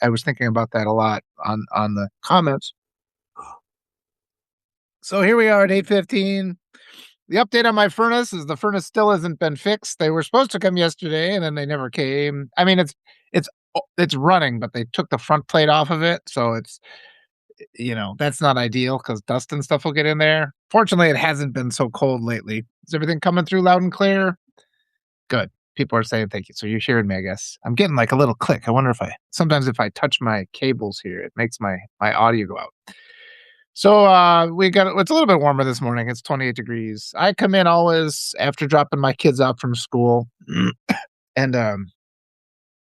I was thinking about that a lot on the comments. So here we are at 8:15. The update on my furnace is the furnace still hasn't been fixed. They were supposed to come yesterday, and then they never came. I mean, it's running, but they took the front plate off of it, so that's not ideal because dust and stuff will get in there. Fortunately, it hasn't been so cold lately. Is everything coming through loud and clear? Good. People are saying thank you. So you're hearing me, I guess. I'm getting like a little click. I wonder if I sometimes if I touch my cables here, it makes my audio go out. So it's a little bit warmer this morning. It's 28 degrees. I come in always after dropping my kids out from school. And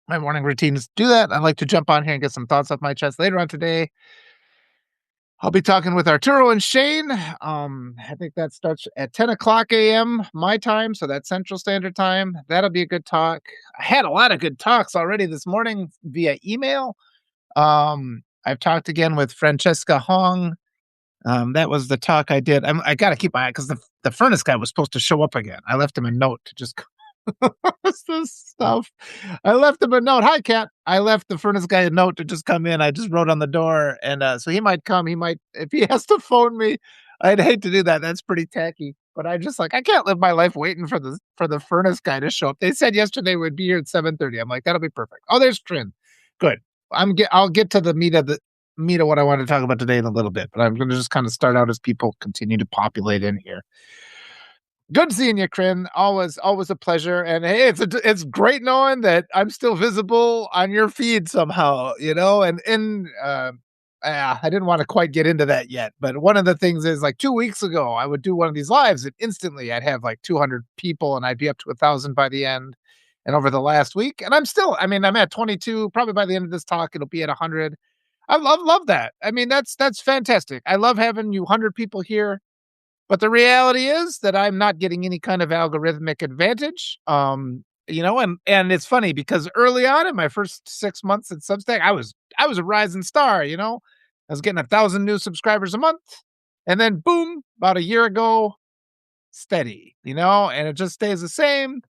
my morning routines do that. I like to jump on here and get some thoughts off my chest. Later on today, I'll be talking with Arturo and Shane. I think that starts at 10 o'clock a.m. my time, so that's Central Standard Time. That'll be a good talk. I had a lot of good talks already this morning via email. I've talked again with Francesca Hong. That was the talk I did. I got to keep my eye because the furnace guy was supposed to show up again. I left him a note to just what's this stuff? I left him a note. Hi, Kat. I left the furnace guy a note to just come in. I just wrote on the door, and so he might come. He might if he has to phone me. I'd hate to do that. That's pretty tacky. But I can't live my life waiting for the furnace guy to show up. They said yesterday we'd be here at 7:30. I'm like, that'll be perfect. Oh, there's Trin. Good. I'll get to the meat of what I want to talk about today in a little bit, but I'm going to just kind of start out as people continue to populate in here. Good seeing you, Crin. Always a pleasure. And hey, it's great knowing that I'm still visible on your feed somehow, I didn't want to quite get into that yet, but one of the things is like 2 weeks ago, I would do one of these lives and instantly I'd have like 200 people and I'd be up to 1,000 by the end. And over the last week, and I'm at 22, probably by the end of this talk, it'll be at 100. I love that. I mean, that's fantastic. I love having 100 people here. But the reality is that I'm not getting any kind of algorithmic advantage. And it's funny because early on in my first 6 months at Substack, I was a rising star, I was getting 1,000 new subscribers a month. And then boom, about a year ago, steady, and it just stays the same.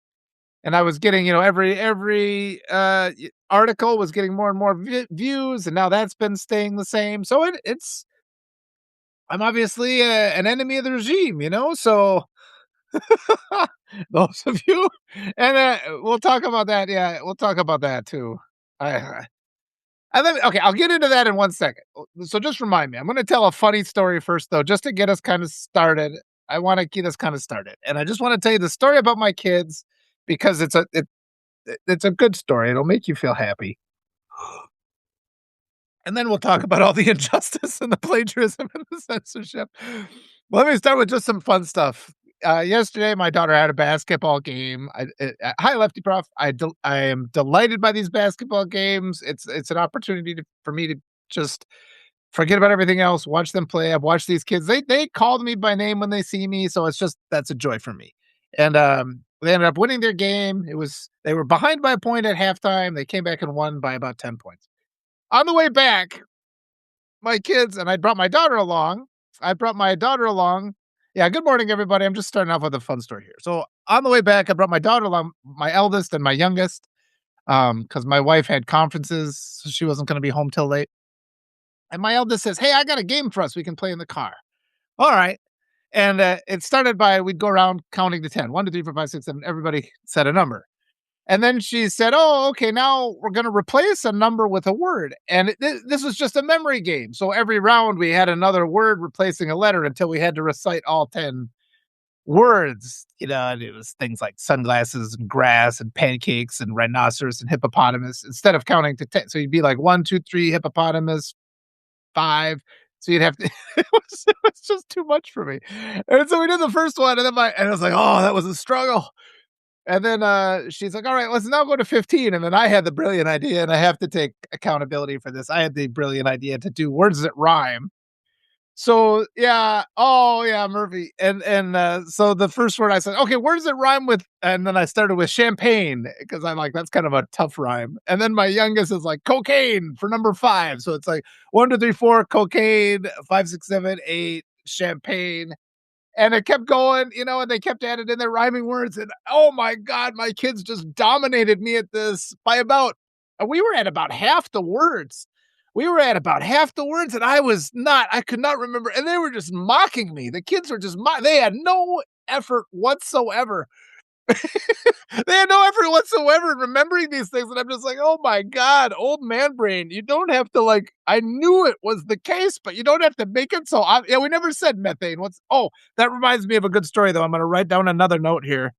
And I was getting, every article was getting more and more views, and now that's been staying the same. So I'm obviously an enemy of the regime, so those of you, and we'll talk about that. Yeah, we'll talk about that too. Okay, I'll get into that in 1 second. So just remind me, I'm going to tell a funny story first, though, just to get us kind of started. I want to get us kind of started, and I just want to tell you the story about my kids because it's a good story. It'll make you feel happy. And then we'll talk about all the injustice and the plagiarism and the censorship. Let me start with just some fun stuff. Yesterday, my daughter had a basketball game. Hi, Lefty Prof. I am delighted by these basketball games. It's an opportunity for me to just forget about everything else, watch them play. I've watched these kids. They called me by name when they see me, so that's a joy for me. And they ended up winning their game. They were behind by a point at halftime. They came back and won by about 10 points. On the way back, my kids and I brought my daughter along. Yeah, good morning, everybody. I'm just starting off with a fun story here. So on the way back, I brought my daughter along, my eldest and my youngest, because my wife had conferences, so she wasn't going to be home till late. And my eldest says, "Hey, I got a game for us. We can play in the car." All right. And it started we'd go around counting to 10. 1, 2, 3, 4, 5, 6, 7. Everybody said a number. And then she said, "Oh, okay, now we're going to replace a number with a word." And this was just a memory game. So every round we had another word replacing a letter until we had to recite all 10 words. And it was things like sunglasses and grass and pancakes and rhinoceros and hippopotamus instead of counting to 10. So you'd be like 1, 2, 3, hippopotamus, 5. So you'd have to, it was just too much for me. And so we did the first one and I was like, oh, that was a struggle. And then she's like, all right, let's now go to 15. And then I had the brilliant idea, and I have to take accountability for this. I had the brilliant idea to do words that rhyme. So, yeah. Oh, yeah, Murphy. And so the first word I said, okay, words that rhyme with, and then I started with champagne because I'm like, that's kind of a tough rhyme. And then my youngest is like cocaine for number 5. So it's like 1, 2, 3, 4, cocaine, 5, 6, 7, 8, champagne. And it kept going, and they kept adding in their rhyming words. And oh my God, my kids just dominated me at this by about we were at about half the words. We were at about half the words, and I could not remember, and they were just mocking me. The kids were just they had no effort whatsoever. They had no effort whatsoever in remembering these things, and I'm just like, "Oh my god, old man brain, you don't have to, like." I knew it was the case, but you don't have to make it so yeah, we never said methane. That reminds me of a good story, though. I'm gonna write down another note here.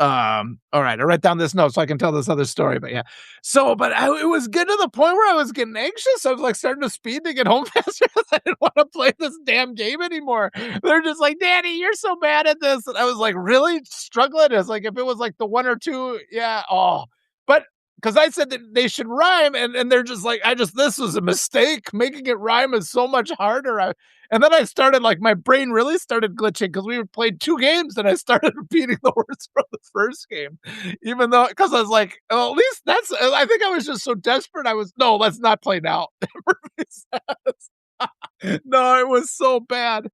All right, I write down this note so I can tell this other story, but yeah. It was getting to the point where I was getting anxious. I was like starting to speed to get home faster. I didn't want to play this damn game anymore. They're just like, "Daddy, you're so bad at this." And I was like, really struggling. It's like if it was like the one or two, yeah. Oh, but because I said that they should rhyme, and they're just like, this was a mistake. Making it rhyme is so much harder. And then I started like my brain really started glitching because we played 2 games and I started repeating the words from the first game, even though because I was like, "Oh, at least that's." I think I was just so desperate. No, let's not play now. No, it was so bad.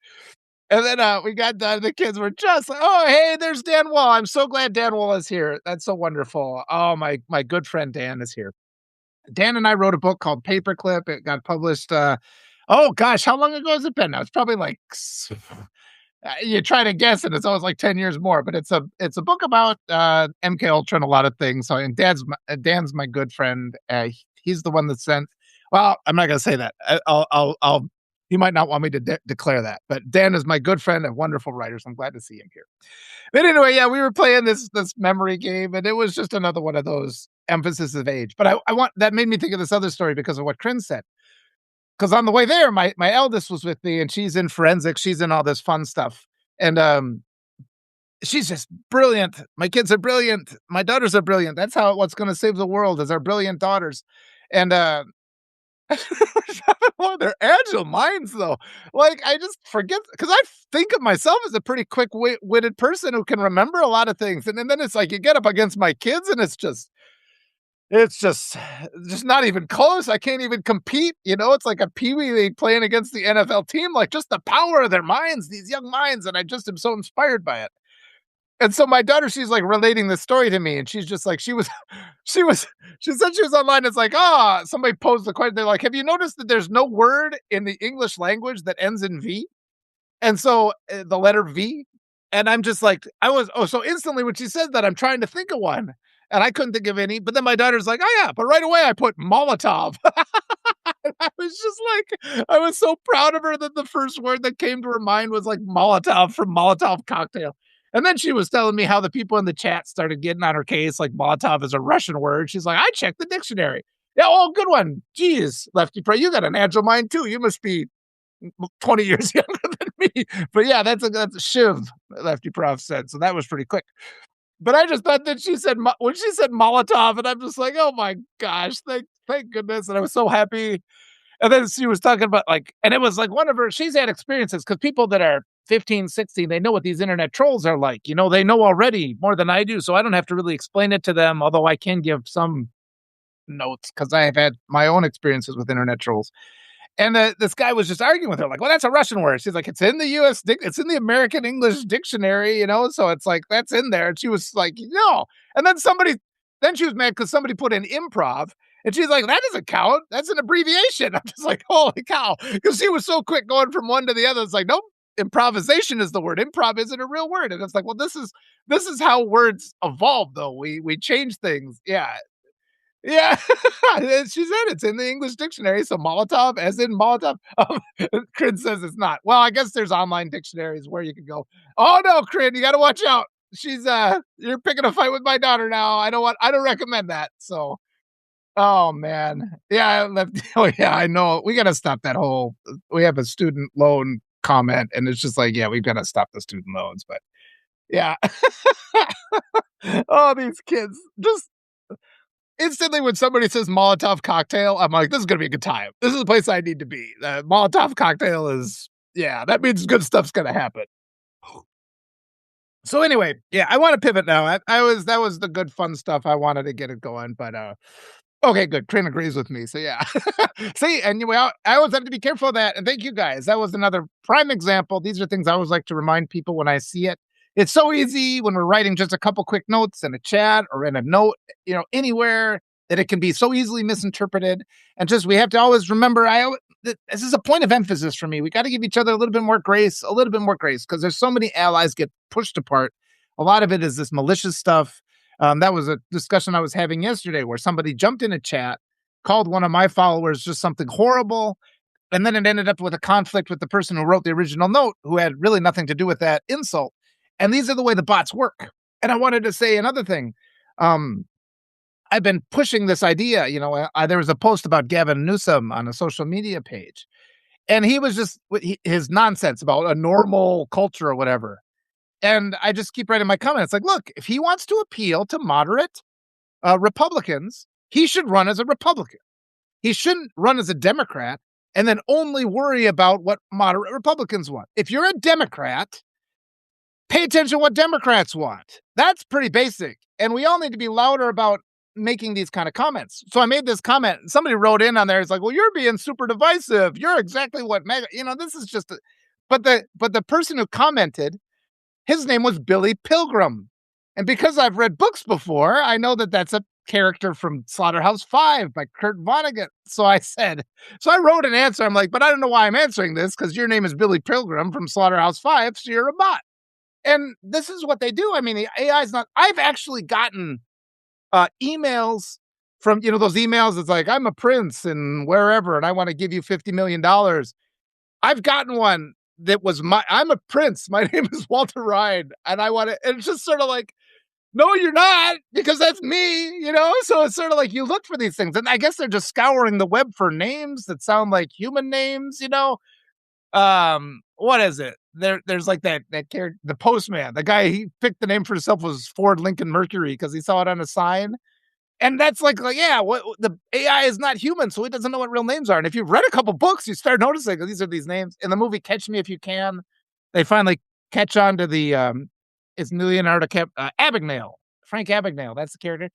And then we got done. The kids were just like, "Oh, hey, there's Dan Wall. I'm so glad Dan Wall is here. That's so wonderful. Oh, my good friend Dan is here." Dan and I wrote a book called Paperclip. It got published. Oh gosh, how long ago has it been now? It's probably like you try to guess, and it's always like 10 years more. But it's a book about MK Ultra and a lot of things. So, and Dan's my good friend. He's the one that sent. Well, I'm not gonna say that. I'll. He might not want me to declare that, but Dan is my good friend and wonderful writer. So I'm glad to see him here. But anyway, yeah, we were playing this memory game, and it was just another one of those emphasis of age. But I want that made me think of this other story because of what Kryn said. Because on the way there, my eldest was with me, and she's in forensics. She's in all this fun stuff, and she's just brilliant. My kids are brilliant. My daughters are brilliant. That's what's going to save the world is our brilliant daughters, and well, they're agile minds, though. Like I just forget because I think of myself as a pretty quick-witted person who can remember a lot of things, and then it's like you get up against my kids, and it's just not even close. I can't even compete. It's like a peewee league playing against the NFL team. Like just the power of their minds, these young minds, and I just am so inspired by it. And so my daughter, she's like relating the story to me, and she's just like she said she was online. It's like, somebody posed the question. They're like, "Have you noticed that there's no word in the English language that ends in V?" And so the letter V, and I'm just like, so instantly when she said that, I'm trying to think of one, and I couldn't think of any. But then my daughter's like, "Oh yeah," but right away I put Molotov. I was just like, I was so proud of her that the first word that came to her mind was like Molotov from Molotov cocktail. And then she was telling me how the people in the chat started getting on her case, like Molotov is a Russian word. She's like, "I checked the dictionary." Yeah, oh, good one. Geez, Lefty Pro, you got an agile mind too. You must be 20 years younger than me. But yeah, that's a shiv, Lefty Prof said. So that was pretty quick. But I just thought that when she said Molotov, and I'm just like, oh my gosh, thank goodness. And I was so happy. And then she was talking about and it was like she's had experiences because people that are 15, 16, they know what these internet trolls are like. They know already more than I do. So I don't have to really explain it to them, although I can give some notes because I have had my own experiences with internet trolls. And this guy was just arguing with her, like, "Well, that's a Russian word." She's like, "It's in the it's in the American English dictionary, so it's like, that's in there." And she was like, "No." And then she was mad because somebody put in improv. And she's like, "That doesn't count. That's an abbreviation." I'm just like, holy cow. Because she was so quick going from one to the other. It's like, nope, improvisation is the word. Improv isn't a real word. And it's like, well, this is how words evolve, though. We change things. Yeah. Yeah, she said it's in the English dictionary. So Molotov, as in Molotov. Kryn says it's not. Well, I guess there's online dictionaries where you can go. Oh no, Kryn, you got to watch out. She's you're picking a fight with my daughter now. I don't recommend that. So, oh man, yeah, oh yeah, I know. We got to stop that whole. We have a student loan comment, and it's just like, yeah, we've got to stop the student loans. But yeah, oh, these kids just. Instantly, when somebody says Molotov cocktail, I'm like, this is going to be a good time. This is the place I need to be. Molotov cocktail yeah, that means good stuff's going to happen. So anyway, yeah, I want to pivot now. That was the good fun stuff. I wanted to get it going, but okay, good. Kryn agrees with me. So yeah. See, anyway, I always have to be careful of that. And thank you guys. That was another prime example. These are things I always like to remind people when I see it. It's so easy when we're writing just a couple quick notes in a chat or in a note, anywhere. that it can be so easily misinterpreted. And just we have to always remember, this is a point of emphasis for me. We got to give each other a little bit more grace, because there's so many allies get pushed apart. A lot of it is this malicious stuff. That was a discussion I was having yesterday where somebody jumped in a chat, called one of my followers just something horrible, and then it ended up with a conflict with the person who wrote the original note, who had really nothing to do with that insult. And these are the way the bots work. And I wanted to say another thing. Um, I've been pushing this idea. There was a post about Gavin Newsom on a social media page, and he was just his nonsense about a normal culture or whatever. And I just keep writing my comments like, look, if he wants to appeal to moderate Republicans, he should run as a Republican. He shouldn't run as a Democrat and then only worry about what moderate Republicans want. If you're a Democrat, pay attention to what Democrats want. That's pretty basic. And we all need to be louder about making these kind of comments. So I made this comment, and somebody wrote in on there. It's like, well, you're being super divisive. You're exactly what this is just but the person who commented, his name was Billy Pilgrim. And because I've read books before, I know that that's a character from Slaughterhouse-Five by Kurt Vonnegut. So I wrote an answer. I'm like, but I don't know why I'm answering this, because your name is Billy Pilgrim from Slaughterhouse-Five, so you're a bot. And this is what they do. I mean, the AI is not. I've actually gotten emails from, those emails. It's like, I'm a prince and wherever, and I want to give you $50 million. I've gotten one that was I'm a prince. My name is Walter Ryan, and I want to, and it's just sort of like, no, you're not, because that's me, So it's sort of like you look for these things, and I guess they're just scouring the web for names that sound like human names, What is it? There's like that character, the postman, the guy, he picked the name for himself was Ford Lincoln Mercury because he saw it on a sign. And that's like, yeah, what the AI is not human, so it doesn't know what real names are. And if you've read a couple books, you start noticing these are these names. In the movie Catch Me If You Can, they finally catch on to the it's Leonardo Abagnale, Frank Abagnale, that's the character.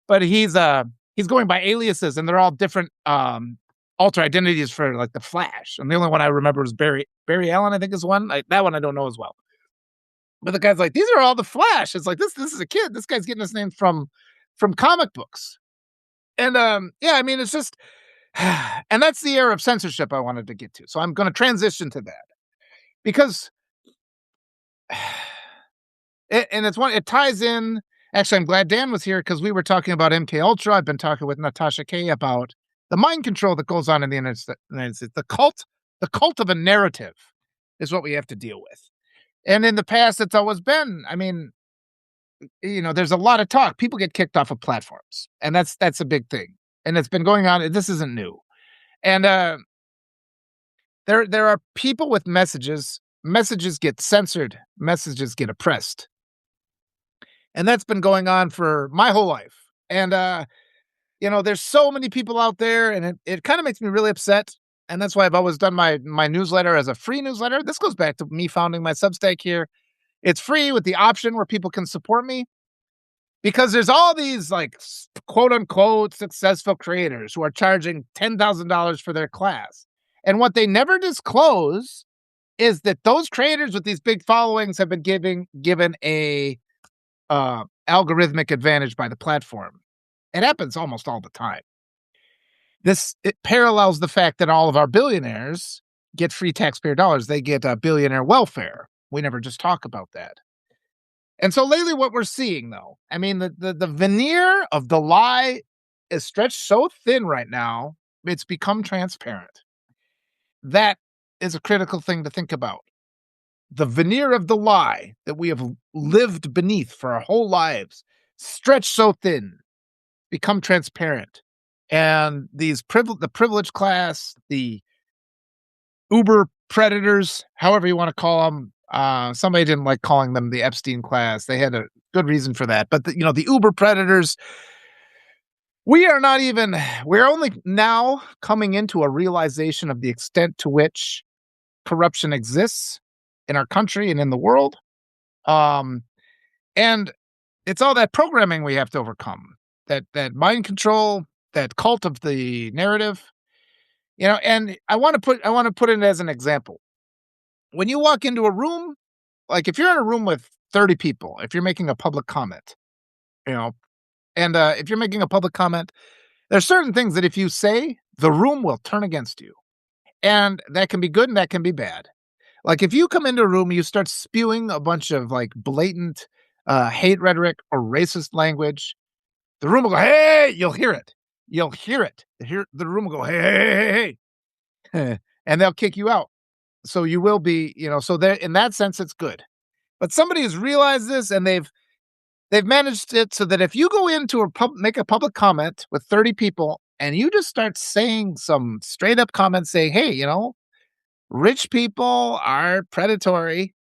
But he's going by aliases, and they're all different alter identities for like the Flash. And the only one I remember is Barry Allen, I think is one. That one I don't know as well. But the guy's like, these are all the Flash. It's like, this is a kid. This guy's getting his name from comic books. And yeah, I mean, it's just, and that's the era of censorship I wanted to get to. So I'm going to transition to that because, it ties in. Actually, I'm glad Dan was here because we were talking about MK Ultra. I've been talking with Natasha K about the mind control that goes on in the United States. The cult of a narrative is what we have to deal with. And in the past, it's always been, I mean, there's a lot of talk. People get kicked off of platforms, and that's a big thing. And it's been going on. This isn't new. And there are people with messages. Messages get censored. Messages get oppressed. And that's been going on for my whole life. And there's so many people out there, and it kind of makes me really upset. And that's why I've always done my newsletter as a free newsletter. This goes back to me founding my Substack here. It's free with the option where people can support me, because there's all these like quote unquote successful creators who are charging $10,000 for their class. And what they never disclose is that those creators with these big followings have been given a algorithmic advantage by the platform. It happens almost all the time. It parallels the fact that all of our billionaires get free taxpayer dollars. They get billionaire welfare. We never just talk about that. And so lately what we're seeing, though, I mean, the veneer of the lie is stretched so thin right now, it's become transparent. That is a critical thing to think about. The veneer of the lie that we have lived beneath for our whole lives, stretched so thin, become transparent. And the privileged class, the Uber predators, however you want to call them, somebody didn't like calling them the Epstein class. They had a good reason for that. But the Uber predators, we're only now coming into a realization of the extent to which corruption exists in our country and in the world. And it's all that programming we have to overcome, that mind control, that cult of the narrative, and I want to put it as an example. When you walk into a room, like if you're in a room with 30 people, if you're making a public comment, And if you're making a public comment, there's certain things that if you say, the room will turn against you. And that can be good and that can be bad. Like if you come into a room and you start spewing a bunch of like blatant hate rhetoric or racist language, the room will go, hey, you'll hear it. You'll hear it. The room will go, hey, hey, hey, hey. And they'll kick you out. So you will be, so there in that sense, it's good. But somebody has realized this and they've managed it so that if you go into make a public comment with 30 people and you just start saying some straight up comments saying, hey, rich people are predatory.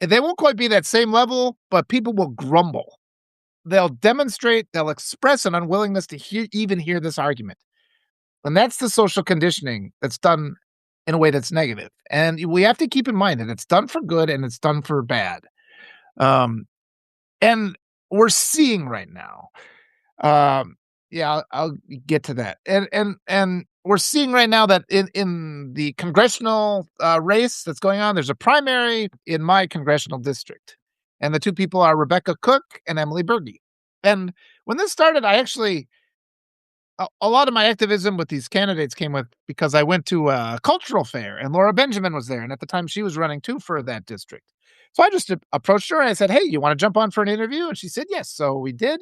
They won't quite be that same level, but people will grumble. They'll demonstrate, they'll express an unwillingness to even hear this argument. And that's the social conditioning that's done in a way that's negative. And we have to keep in mind that it's done for good and it's done for bad. And we're seeing right now. Yeah, I'll get to that. And we're seeing right now that in the congressional race that's going on, there's a primary in my congressional district. And the two people are Rebecca Cook and Emily Berge. And when this started, I actually a lot of my activism with these candidates came with because I went to a cultural fair and Laura Benjamin was there. And at the time she was running too for that district. So I just approached her and I said, hey, you want to jump on for an interview? And she said, yes. So we did.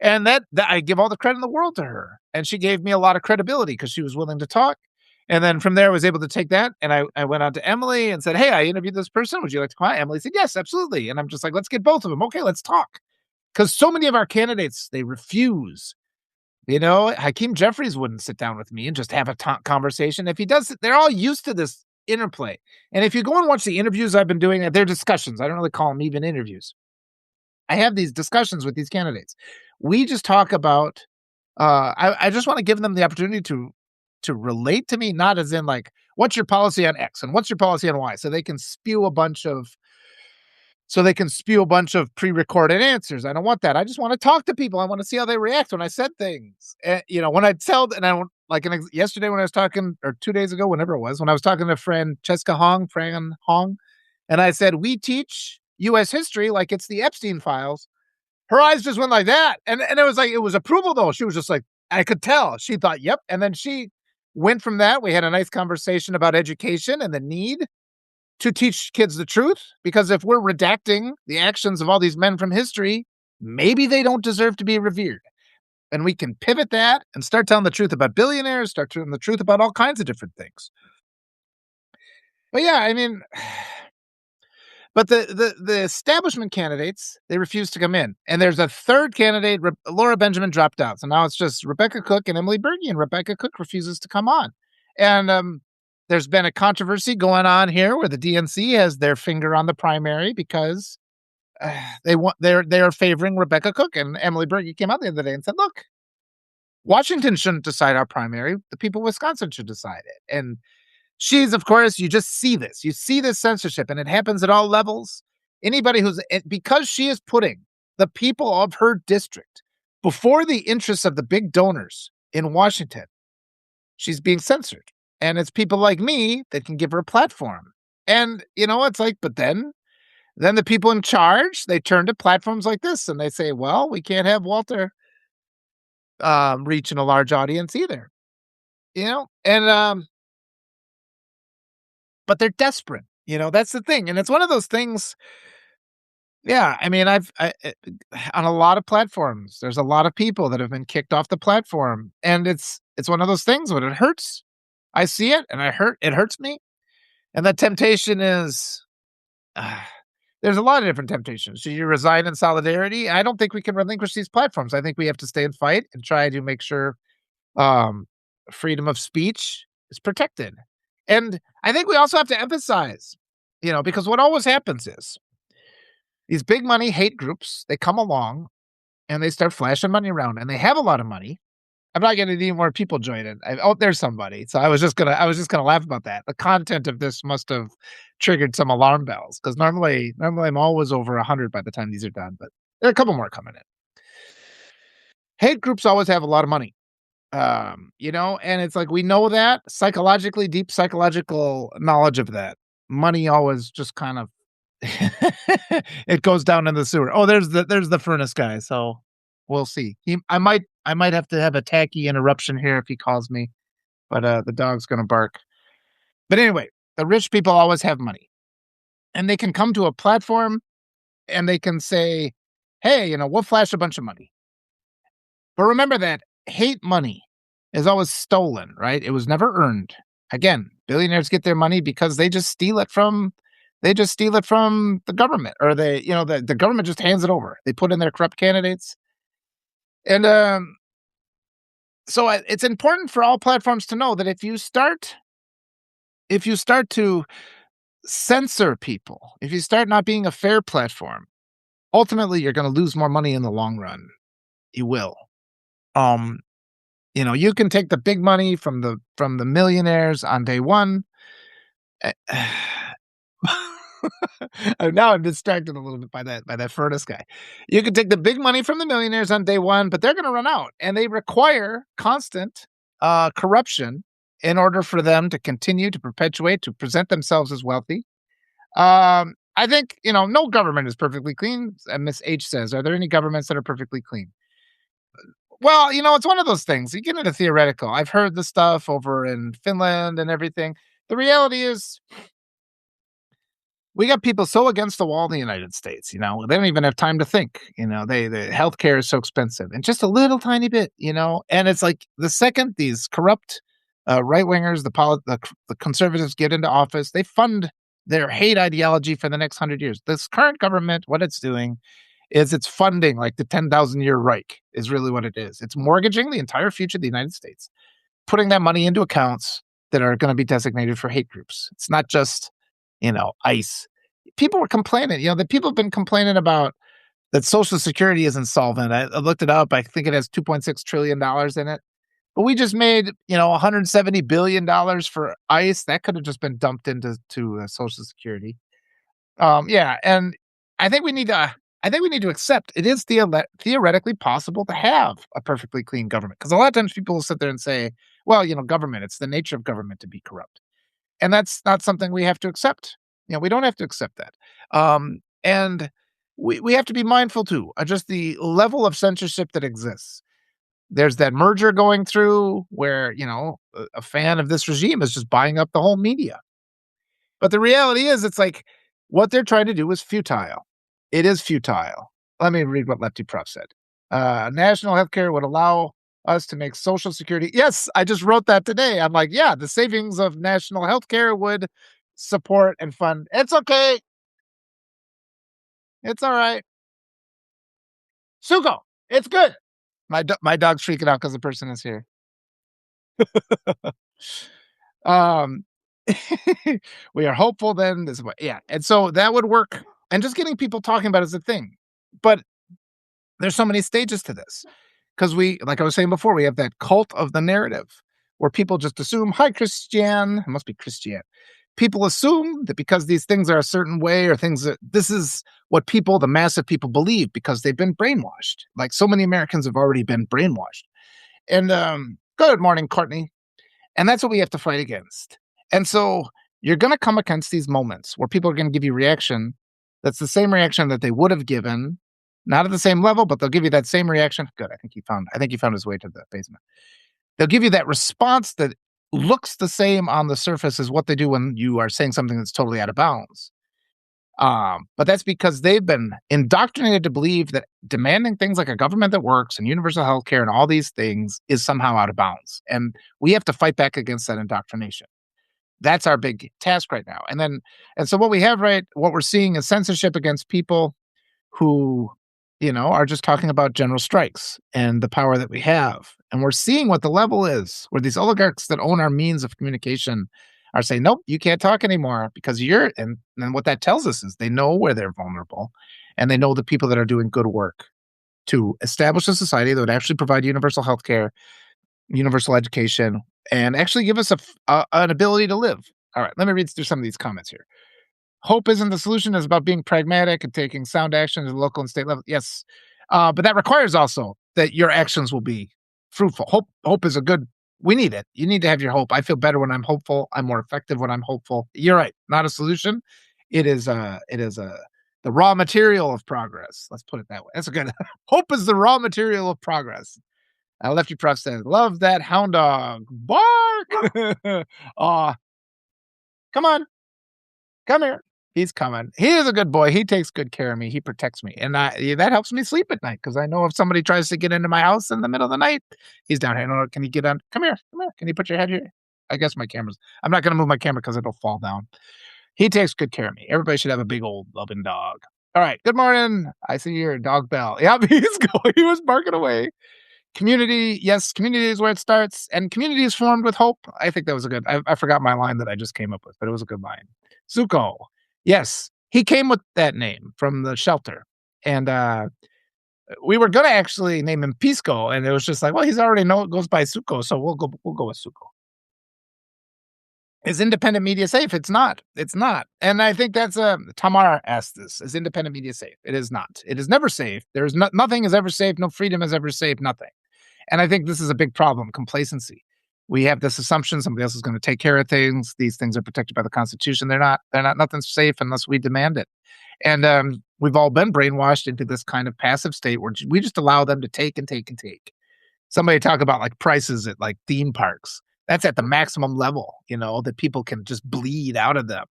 And that I give all the credit in the world to her. And she gave me a lot of credibility because she was willing to talk. And then from there, I was able to take that. And I went on to Emily and said, hey, I interviewed this person. Would you like to come on? Emily said, yes, absolutely. And I'm just like, let's get both of them. Okay, let's talk. Because so many of our candidates, they refuse. Hakeem Jeffries wouldn't sit down with me and just have a conversation. If he does, they're all used to this interplay. And if you go and watch the interviews I've been doing, they're discussions. I don't really call them even interviews. I have these discussions with these candidates. We just talk about, I just want to give them the opportunity to relate to me, not as in like, what's your policy on X and what's your policy on Y? So they can spew a bunch of pre-recorded answers. I don't want that. I just want to talk to people. I want to see how they react when I said things. And, when I tell, and I like yesterday when I was talking, or 2 days ago, whenever it was, when I was talking to Fran Hong, and I said, we teach U.S. history like it's the Epstein files. Her eyes just went like that. And it was like, it was approval though. She was just like, I could tell. She thought, yep. And then she went from that. We had a nice conversation about education and the need to teach kids the truth, because if we're redacting the actions of all these men from history, maybe they don't deserve to be revered. And we can pivot that and start telling the truth about billionaires, start telling the truth about all kinds of different things. But yeah, I mean, but the establishment candidates, they refuse to come in. And there's a third candidate, Laura Benjamin dropped out. So now it's just Rebecca Cook and Emily Berge, and Rebecca Cook refuses to come on. And there's been a controversy going on here where the DNC has their finger on the primary because they're favoring Rebecca Cook, and Emily Berge came out the other day and said, look, Washington shouldn't decide our primary. The people of Wisconsin should decide it. And she's, of course, you just see this. You see this censorship, and it happens at all levels. Anybody because she is putting the people of her district before the interests of the big donors in Washington, she's being censored. And it's people like me that can give her a platform. And, it's like, but then the people in charge, they turn to platforms like this and they say, well, we can't have Walter reaching a large audience either, and but they're desperate, that's the thing. And it's one of those things. Yeah. I mean, on a lot of platforms, there's a lot of people that have been kicked off the platform, and it's one of those things when it hurts. I see it and it hurts me. And the temptation is, there's a lot of different temptations. Should you resign in solidarity? I don't think we can relinquish these platforms. I think we have to stay and fight and try to make sure freedom of speech is protected. And I think we also have to emphasize, because what always happens is these big money hate groups, they come along and they start flashing money around, and they have a lot of money. I'm not getting any more people join it. There's somebody. So I was just gonna laugh about that. The content of this must have triggered some alarm bells, because normally I'm always over 100 by the time these are done, but there are a couple more coming in. Hate groups always have a lot of money, and it's like, we know that psychologically, deep psychological knowledge of that. Money always just kind of it goes down in the sewer. Oh, there's the furnace guy. So We'll see. I might have to have a tacky interruption here if he calls me, but, the dog's gonna bark. But anyway, the rich people always have money, and they can come to a platform and they can say, "Hey, we'll flash a bunch of money." But remember that hate money is always stolen, right? It was never earned. Again, billionaires get their money because they just steal it from the government, or the government just hands it over. They put in their corrupt candidates. And so it's important for all platforms to know that if you start to censor people, if you start not being a fair platform, ultimately you're going to lose more money in the long run. You will. Um, you can take the big money from the millionaires on day one. eh, Now I'm distracted a little bit by that furnace guy. You can take the big money from the millionaires on day one, but they're going to run out, and they require constant corruption in order for them to continue to perpetuate, to present themselves as wealthy. I think no government is perfectly clean. Miss H says, "Are there any governments that are perfectly clean?" Well, it's one of those things. You get into theoretical. I've heard the stuff over in Finland and everything. The reality is, we got people so against the wall in the United States, they don't even have time to think. The healthcare is so expensive, and just a little tiny bit, and it's like the second these corrupt right wingers, the conservatives get into office, they fund their hate ideology for the next 100 years. This current government, what it's doing is it's funding like the 10,000-year Reich is really what it is. It's mortgaging the entire future of the United States, putting that money into accounts that are going to be designated for hate groups. It's not just, ICE. People were complaining, the people have been complaining about that Social Security is insolvent. I looked it up. I think it has $2.6 trillion in it. But we just made, $170 billion for ICE. That could have just been dumped into Social Security. Yeah, and I think we need to. I think we need to accept it is theoretically possible to have a perfectly clean government, because a lot of times people will sit there and say, "Well, government. It's the nature of government to be corrupt," and that's not something we have to accept. We don't have to accept that, and we have to be mindful too of just the level of censorship that exists. There's that merger going through where a fan of this regime is just buying up the whole media. But the reality is, it's like what they're trying to do is futile. It is futile. Let me read what Lefty Prof said. National healthcare would allow us to make Social Security. Yes, I just wrote that today. I'm like, yeah, the savings of national healthcare would support and fund. It's okay. It's all right. Suko, it's good. My dog's freaking out because the person is here. Um, we are hopeful then this way. Yeah. And so that would work. And just getting people talking about it is a thing. But there's so many stages to this. Because like I was saying before, we have that cult of the narrative where people just assume, hi, Christian. It must be Christian. People assume that because these things are a certain way, or things that this is what the massive people believe, because they've been brainwashed. Like so many Americans have already been brainwashed. And good morning, Courtney. And that's what we have to fight against. And so you're going to come against these moments where people are going to give you reaction that's the same reaction that they would have given, not at the same level, but they'll give you that same reaction. Good. I think he found his way to the basement. They'll give you that response that looks the same on the surface as what they do when you are saying something that's totally out of bounds. But that's because they've been indoctrinated to believe that demanding things like a government that works and universal health care and all these things is somehow out of bounds. And we have to fight back against that indoctrination. That's our big task right now. And so what we're seeing is censorship against people who, are just talking about general strikes and the power that we have. And we're seeing what the level is, where these oligarchs that own our means of communication are saying, nope, you can't talk anymore because and what that tells us is they know where they're vulnerable, and they know the people that are doing good work to establish a society that would actually provide universal health care, universal education, and actually give us an ability to live. All right, let me read through some of these comments here. Hope isn't the solution. It's about being pragmatic and taking sound action at the local and state level. Yes, but that requires also that your actions will be fruitful. Hope is we need it. You need to have your hope. I feel better when I'm hopeful. I'm more effective when I'm hopeful. You're right. Not a solution. It is a The raw material of progress. Let's put it that way. That's a good hope is the raw material of progress. Lefty Prof says, "Love that hound dog. Bark!" Aw, come on, come here. He's coming. He is a good boy. He takes good care of me. He protects me, and that helps me sleep at night because I know if somebody tries to get into my house in the middle of the night, he's down here. No, can you get on? Come here, come here. Can you put your head here? I guess my camera's. I'm not gonna move my camera because it'll fall down. He takes good care of me. Everybody should have a big old loving dog. All right. Good morning. I see your dog bell. Yep, he's going. He was barking away. Community, yes, community is where it starts, and community is formed with hope. I think that was a good. I forgot my line that I just came up with, but it was a good line. Zuko, yes, he came with that name from the shelter, and we were gonna actually name him Pisco, and it was just like, well, he's already goes by Zuko, so we'll go with Zuko. Is independent media safe? It's not. It's not. And I think that's Tamar asked this. Is independent media safe? It is not. It is never safe. There's nothing is ever safe. No freedom is ever safe. Nothing. And I think this is a big problem, complacency. We have this assumption somebody else is going to take care of things. These things are protected by the Constitution. They're not nothing's safe unless we demand it. And we've all been brainwashed into this kind of passive state where we just allow them to take and take and take. Somebody talk about like prices at like theme parks. That's at the maximum level, that people can just bleed out of them.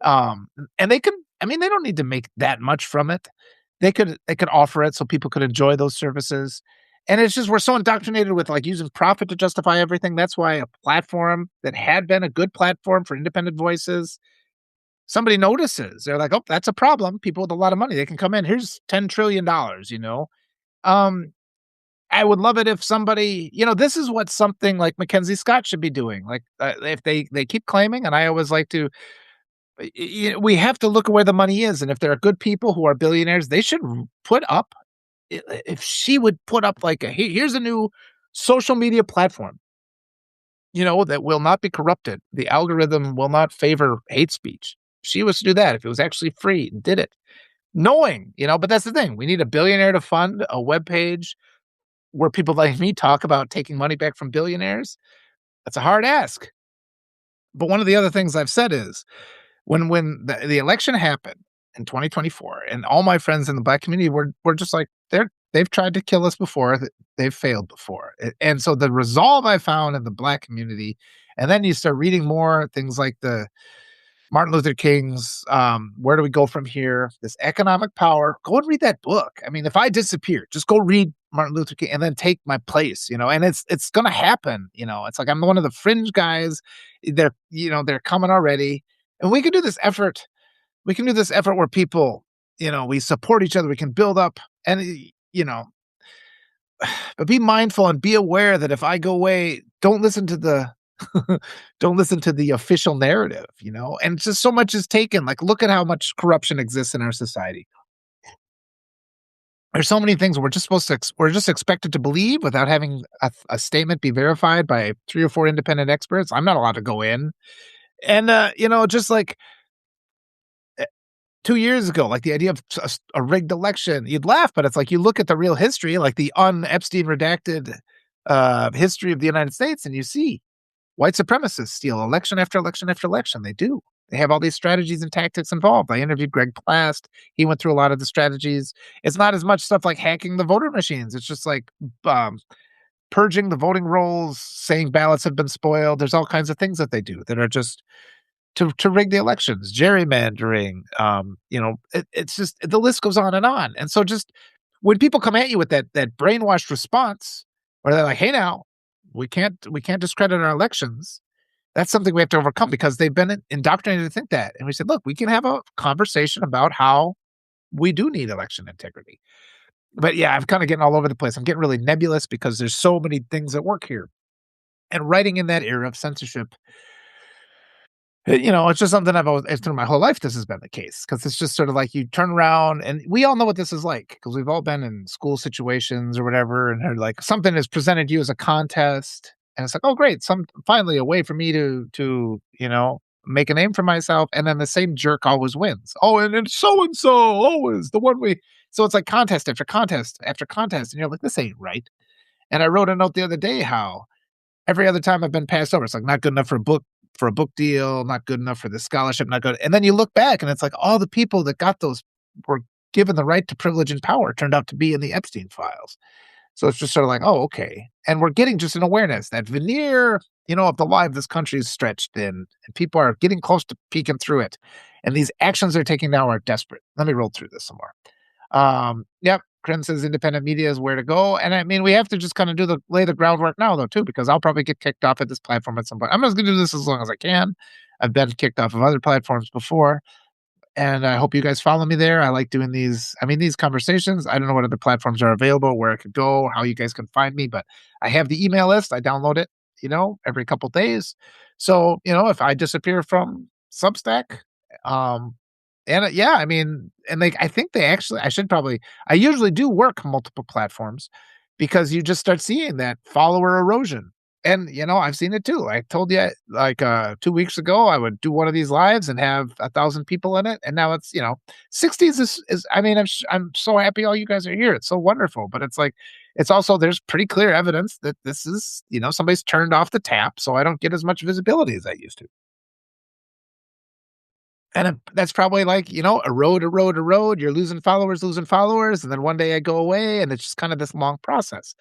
And they can, I mean, they don't need to make that much from it. They could offer it so people could enjoy those services. And it's just, we're so indoctrinated with like using profit to justify everything. That's why a platform that had been a good platform for independent voices, somebody notices. They're like, oh, that's a problem. People with a lot of money, they can come in. Here's $10 trillion, Um, I would love it if somebody, this is what something like Mackenzie Scott should be doing. Like, if they keep claiming, and I always like to, we have to look at where the money is. And if there are good people who are billionaires, they should put up, if she would put up like here's a new social media platform, that will not be corrupted. The algorithm will not favor hate speech. She was to do that if it was actually free and did it. Knowing, but that's the thing. We need a billionaire to fund a web page where people like me talk about taking money back from billionaires. That's a hard ask. But one of the other things I've said is when the election happened in 2024, and all my friends in the Black community were just like, they've tried to kill us before, they've failed before. And so the resolve I found in the Black community, and then you start reading more things like the Martin Luther King's Where Do We Go From Here? This economic power. Go and read that book. I mean, if I disappear, just go read Martin Luther King and then take my place, and it's gonna happen. It's like I'm one of the fringe guys. They're coming already. And we can do this effort. We can do this effort where people, we support each other, we can build up and but be mindful and be aware that if I go away, don't listen to the don't listen to the official narrative, and just so much is taken. Like, look at how much corruption exists in our society. There's so many things we're just expected to believe without having a statement be verified by 3 or 4 independent experts. I'm not allowed to go in. And, just like 2 years ago, like the idea of a rigged election, you'd laugh, but it's like you look at the real history, like the un-Epstein redacted history of the United States, and you see white supremacists steal election after election after election. They do. They have all these strategies and tactics involved. I interviewed Greg Plast. He went through a lot of the strategies. It's not as much stuff like hacking the voter machines. It's just like purging the voting rolls, saying ballots have been spoiled. There's all kinds of things that they do that are just to rig the elections, gerrymandering. It's just the list goes on. And so just when people come at you with that brainwashed response, where they're like, "Hey, now we can't discredit our elections." That's something we have to overcome because they've been indoctrinated to think that. And we said, look, we can have a conversation about how we do need election integrity. But yeah, I'm kind of getting all over the place. I'm getting really nebulous because there's so many things at work here. And writing in that era of censorship, it's just something through my whole life, this has been the case. Because it's just sort of like you turn around, and we all know what this is like because we've all been in school situations or whatever. And they're like, something is presented to you as a contest. And it's like, oh, great. Finally a way for me to make a name for myself. And then the same jerk always wins. Oh, and then so-and-so always the one so it's like contest after contest after contest. And you're like, this ain't right. And I wrote a note the other day how every other time I've been passed over, it's like not good enough for a book deal, not good enough for the scholarship, not good. And then you look back and it's like all the people that got those were given the right to privilege and power turned out to be in the Epstein files. So it's just sort of like, oh, okay. And we're getting just an awareness that veneer, of the lie of this country is stretched thin, and people are getting close to peeking through it. And these actions they're taking now are desperate. Let me roll through this some more. Yep. Kren says independent media is where to go. And I mean, we have to just kind of lay the groundwork now, though, too, because I'll probably get kicked off at this platform at some point. I'm just going to do this as long as I can. I've been kicked off of other platforms before. And I hope you guys follow me there. I like doing these. I mean, these conversations. I don't know what other platforms are available, where I could go, how you guys can find me, but I have the email list. I download it, every couple days. So, if I disappear from Substack, um, and yeah, I mean, and I think I usually do work multiple platforms because you just start seeing that follower erosion. And, I've seen it too. I told you, like, 2 weeks ago, I would do one of these lives and have 1,000 people in it, and now it's, 60s is I mean, I'm so happy all you guys are here. It's so wonderful, but it's like, it's also there's pretty clear evidence that this is, somebody's turned off the tap, so I don't get as much visibility as I used to. And that's probably like, erode, erode, erode. You're losing followers, and then one day I go away, and it's just kind of this long process.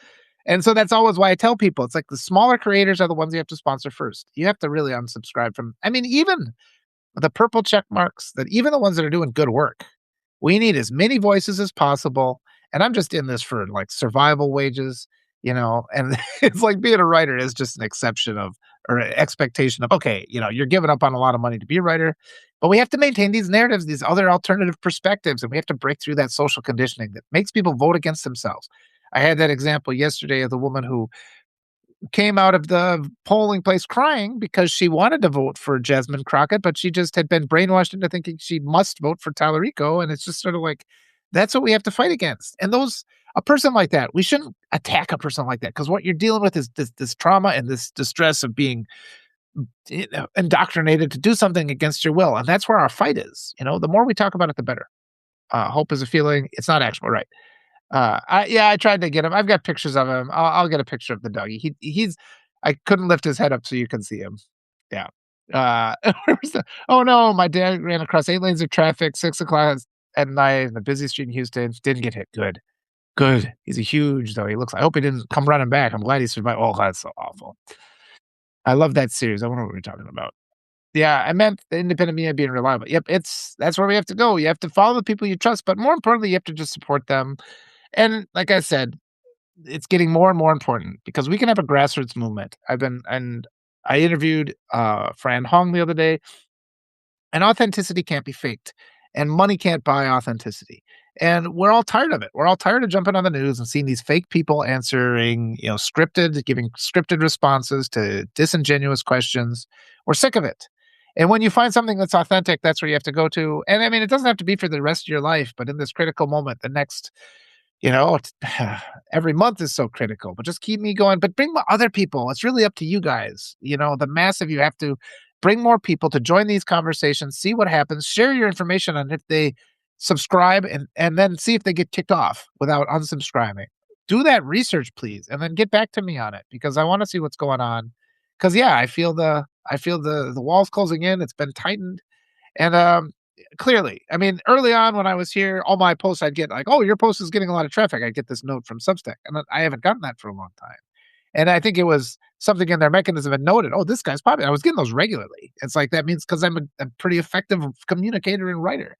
And so that's always why I tell people it's like the smaller creators are the ones you have to sponsor first. You have to really unsubscribe from. I mean, even the purple check marks, that even the ones that are doing good work, we need as many voices as possible. And I'm just in this for like survival wages, and it's like being a writer is just an exception of, or an expectation of, okay, you're giving up on a lot of money to be a writer, but we have to maintain these narratives, these other alternative perspectives, and we have to break through that social conditioning that makes people vote against themselves. I had that example yesterday of the woman who came out of the polling place crying because she wanted to vote for Jasmine Crockett, but she just had been brainwashed into thinking she must vote for Tallarico. And it's just sort of like, that's what we have to fight against. And a person like that, we shouldn't attack a person like that, because what you're dealing with is this trauma and this distress of being indoctrinated to do something against your will. And that's where our fight is. The more we talk about it, the better. Hope is a feeling. It's not actual, right? I tried to get him. I've got pictures of him. I'll get a picture of the doggy. He's. I couldn't lift his head up so you can see him. Yeah. Oh no, my dad ran across 8 lanes of traffic, 6 o'clock at night in the busy street in Houston. Didn't get hit. Good. Good. He's a huge though. I hope he didn't come running back. I'm glad he survived. Oh, that's so awful. I love that series. I wonder what we're talking about. Yeah, I meant the independent media being reliable. Yep, that's where we have to go. You have to follow the people you trust, but more importantly, you have to just support them. And like I said, it's getting more and more important because we can have a grassroots movement. I interviewed Fran Hong the other day, and authenticity can't be faked, and money can't buy authenticity. And we're all tired of it. We're all tired of jumping on the news and seeing these fake people answering, giving scripted responses to disingenuous questions. We're sick of it. And when you find something that's authentic, that's where you have to go to. And I mean, it doesn't have to be for the rest of your life, but in this critical moment, the next it's, every month is so critical, but just keep me going. But bring other people. It's really up to you guys. The massive, you have to bring more people to join these conversations, see what happens, share your information on if they subscribe, and then see if they get kicked off without unsubscribing. Do that research, please, and then get back to me on it, because I want to see what's going on. Because yeah, I feel the walls closing in. It's been tightened. And clearly, I mean, early on when I was here, all my posts I'd get like, "Oh, your post is getting a lot of traffic." I'd get this note from Substack, and I haven't gotten that for a long time. And I think it was something in their mechanism had noted, "Oh, this guy's popular." I was getting those regularly. It's like that means because I'm a pretty effective communicator and writer,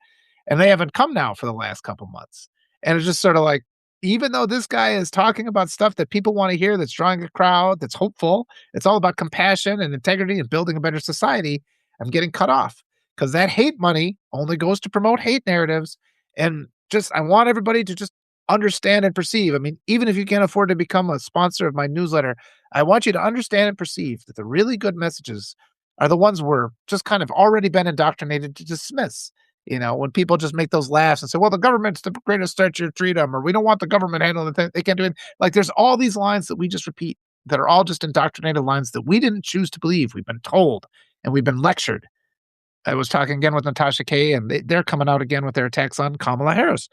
and they haven't come now for the last couple months. And it's just sort of like, even though this guy is talking about stuff that people want to hear, that's drawing a crowd, that's hopeful, it's all about compassion and integrity and building a better society, I'm getting cut off because that hate money only goes to promote hate narratives. And just, I want everybody to just understand and perceive. I mean, even if you can't afford to become a sponsor of my newsletter, I want you to understand and perceive that the really good messages are the ones we're just kind of already been indoctrinated to dismiss. When people just make those laughs and say, well, the government's the greatest stretch you treat them, or we don't want the government handling the thing. They can't do it. Like, there's all these lines that we just repeat that are all just indoctrinated lines that we didn't choose to believe. We've been told and we've been lectured. I was talking again with Natasha Kaye, and they're coming out again with their attacks on Kamala Harris.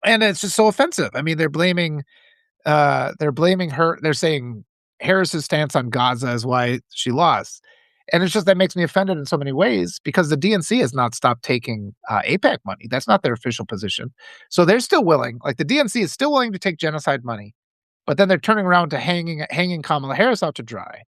And it's just so offensive. I mean, they're blaming her. They're saying Harris's stance on Gaza is why she lost. And it's just that makes me offended in so many ways because the DNC has not stopped taking APAC money. That's not their official position. So they're still willing, like the DNC is still willing to take genocide money, but then they're turning around to hanging Kamala Harris out to dry.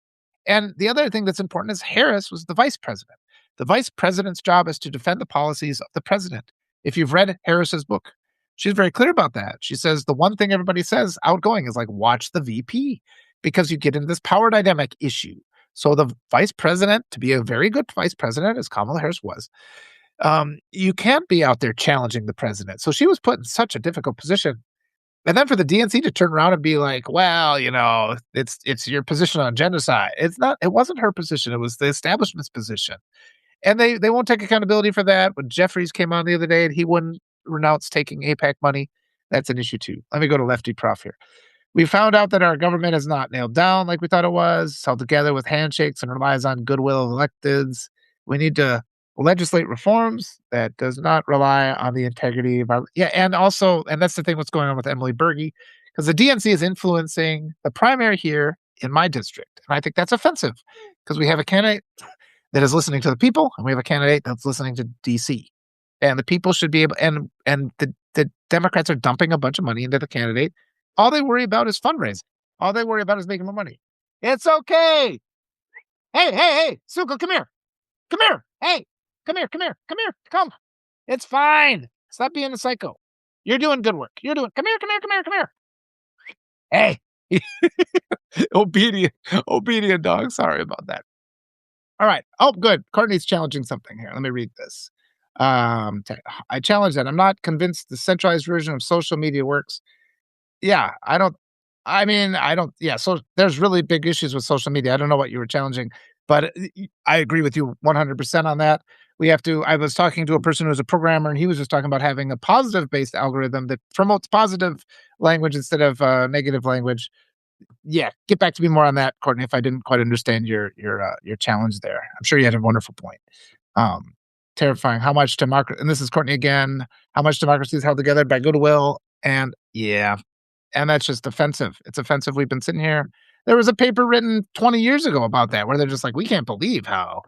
And the other thing that's important is Harris was the vice president. The vice president's job is to defend the policies of the president. If you've read Harris's book, she's very clear about that. She says the one thing everybody says outgoing is like, watch the VP because you get into this power dynamic issue. So the vice president, to be a very good vice president, as Kamala Harris was, you can't be out there challenging the president. So she was put in such a difficult position. And then for the DNC to turn around and be like, well, it's your position on genocide. It's not, it wasn't her position. It was the establishment's position. And they won't take accountability for that. When Jeffries came on the other day and he wouldn't renounce taking APAC money, that's an issue too. Let me go to Lefty Prof here. We found out that our government is not nailed down like we thought it was, held together with handshakes and relies on goodwill of electeds. We need to legislate reforms that does not rely on the integrity of our and that's the thing what's going on with Emily Berge, because the DNC is influencing the primary here in my district. And I think that's offensive because we have a candidate that is listening to the people and we have a candidate that's listening to DC. And the people should be able and the Democrats are dumping a bunch of money into the candidate. All they worry about is fundraising. All they worry about is making more money. It's okay. Hey, Suko, come here. Come here. Hey, come here. Come. It's fine. Stop being a psycho. You're doing good work. Come here. Hey. Obedient dog. Sorry about that. All right. Oh, good. Courtney's challenging something here. Let me read this. I challenge that. I'm not convinced the centralized version of social media works. Yeah, so there's really big issues with social media. I don't know what you were challenging, but I agree with you 100% on that. I was talking to a person who's a programmer and he was just talking about having a positive based algorithm that promotes positive language instead of negative language. Yeah, get back to me more on that, Courtney, if I didn't quite understand your challenge there. I'm sure you had a wonderful point. Terrifying. How much democracy, and this is Courtney again, how much democracy is held together by goodwill. And yeah, and that's just offensive. It's offensive. We've been sitting here. There was a paper written 20 years ago about that, where they're just like, we can't believe how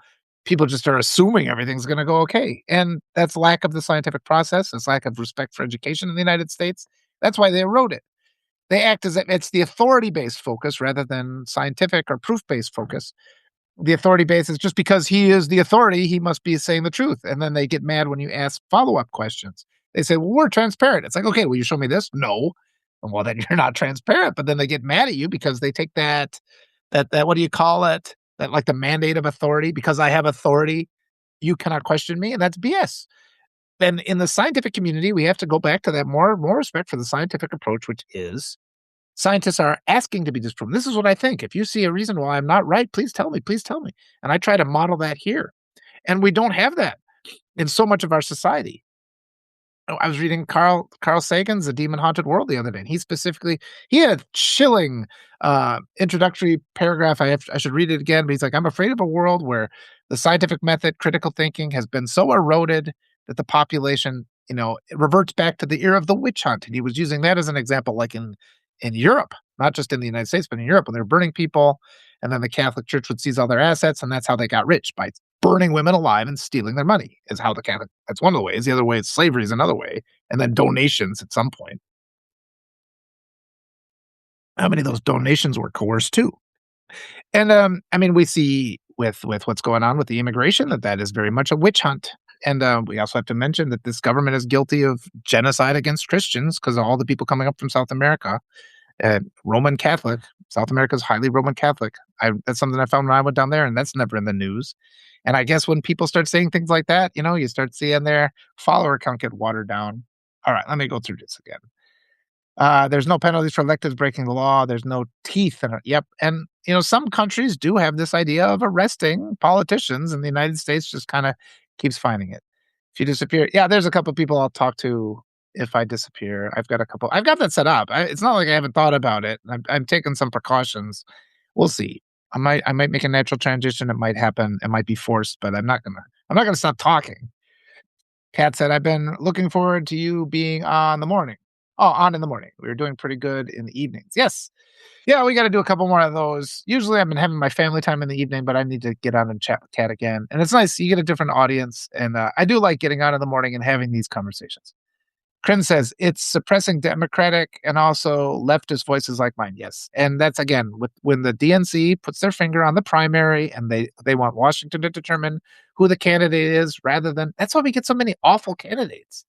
people just are assuming everything's going to go okay. And that's lack of the scientific process. It's lack of respect for education in the United States. That's why they wrote it. They act as if it's the authority-based focus rather than scientific or proof-based focus. The authority base is just because he is the authority, he must be saying the truth. And then they get mad when you ask follow-up questions. They say, well, we're transparent. It's like, okay, will you show me this? No. Well, then you're not transparent. But then they get mad at you because they take that what do you call it? That like the mandate of authority. Because I have authority, you cannot question me. And that's BS. Then in the scientific community, we have to go back to that more respect for the scientific approach, which is scientists are asking to be disproven. This is what I think. If you see a reason why I'm not right, please tell me. Please tell me. And I try to model that here. And we don't have that in so much of our society. I was reading Carl Sagan's The Demon Haunted World the other day, and he had a chilling introductory paragraph. I should read it again, but he's like, I'm afraid of a world where the scientific method, critical thinking, has been so eroded that the population, it reverts back to the era of the witch hunt. And he was using that as an example, like in Europe, not just in the United States, but in Europe, when they were burning people, and then the Catholic Church would seize all their assets, and that's how they got rich, by burning women alive and stealing their money. Is how that's one of the ways. The other way is slavery is another way, and then donations at some point. How many of those donations were coerced too? And we see with what's going on with the immigration that is very much a witch hunt. And we also have to mention that this government is guilty of genocide against Christians because of all the people coming up from South America. Roman Catholic. South America is highly Roman Catholic. That's something I found when I went down there, and that's never in the news. And I guess when people start saying things like that, you start seeing their follower count get watered down. All right, let me go through this again. There's no penalties for electeds breaking the law. There's no teeth in it. Yep. And, some countries do have this idea of arresting politicians, and the United States just kind of keeps finding it. If you disappear, there's a couple of people I'll talk to if I disappear. I've got that set up. It's not like I haven't thought about it. I'm taking some precautions. We'll see. I might make a natural transition. It might happen. It might be forced, but I'm not gonna stop talking. Kat said, I've been looking forward to you being on the morning. Oh, on in the morning. We were doing pretty good in the evenings. Yes. Yeah, we gotta do a couple more of those. Usually, I've been having my family time in the evening, but I need to get on and chat with Kat again, and it's nice. You get a different audience, and, I do like getting on in the morning and having these conversations. Krim says, "It's suppressing Democratic and also leftist voices like mine." Yes, and that's again, with when the DNC puts their finger on the primary and they want Washington to determine who the candidate is rather than that's why we get so many awful candidates,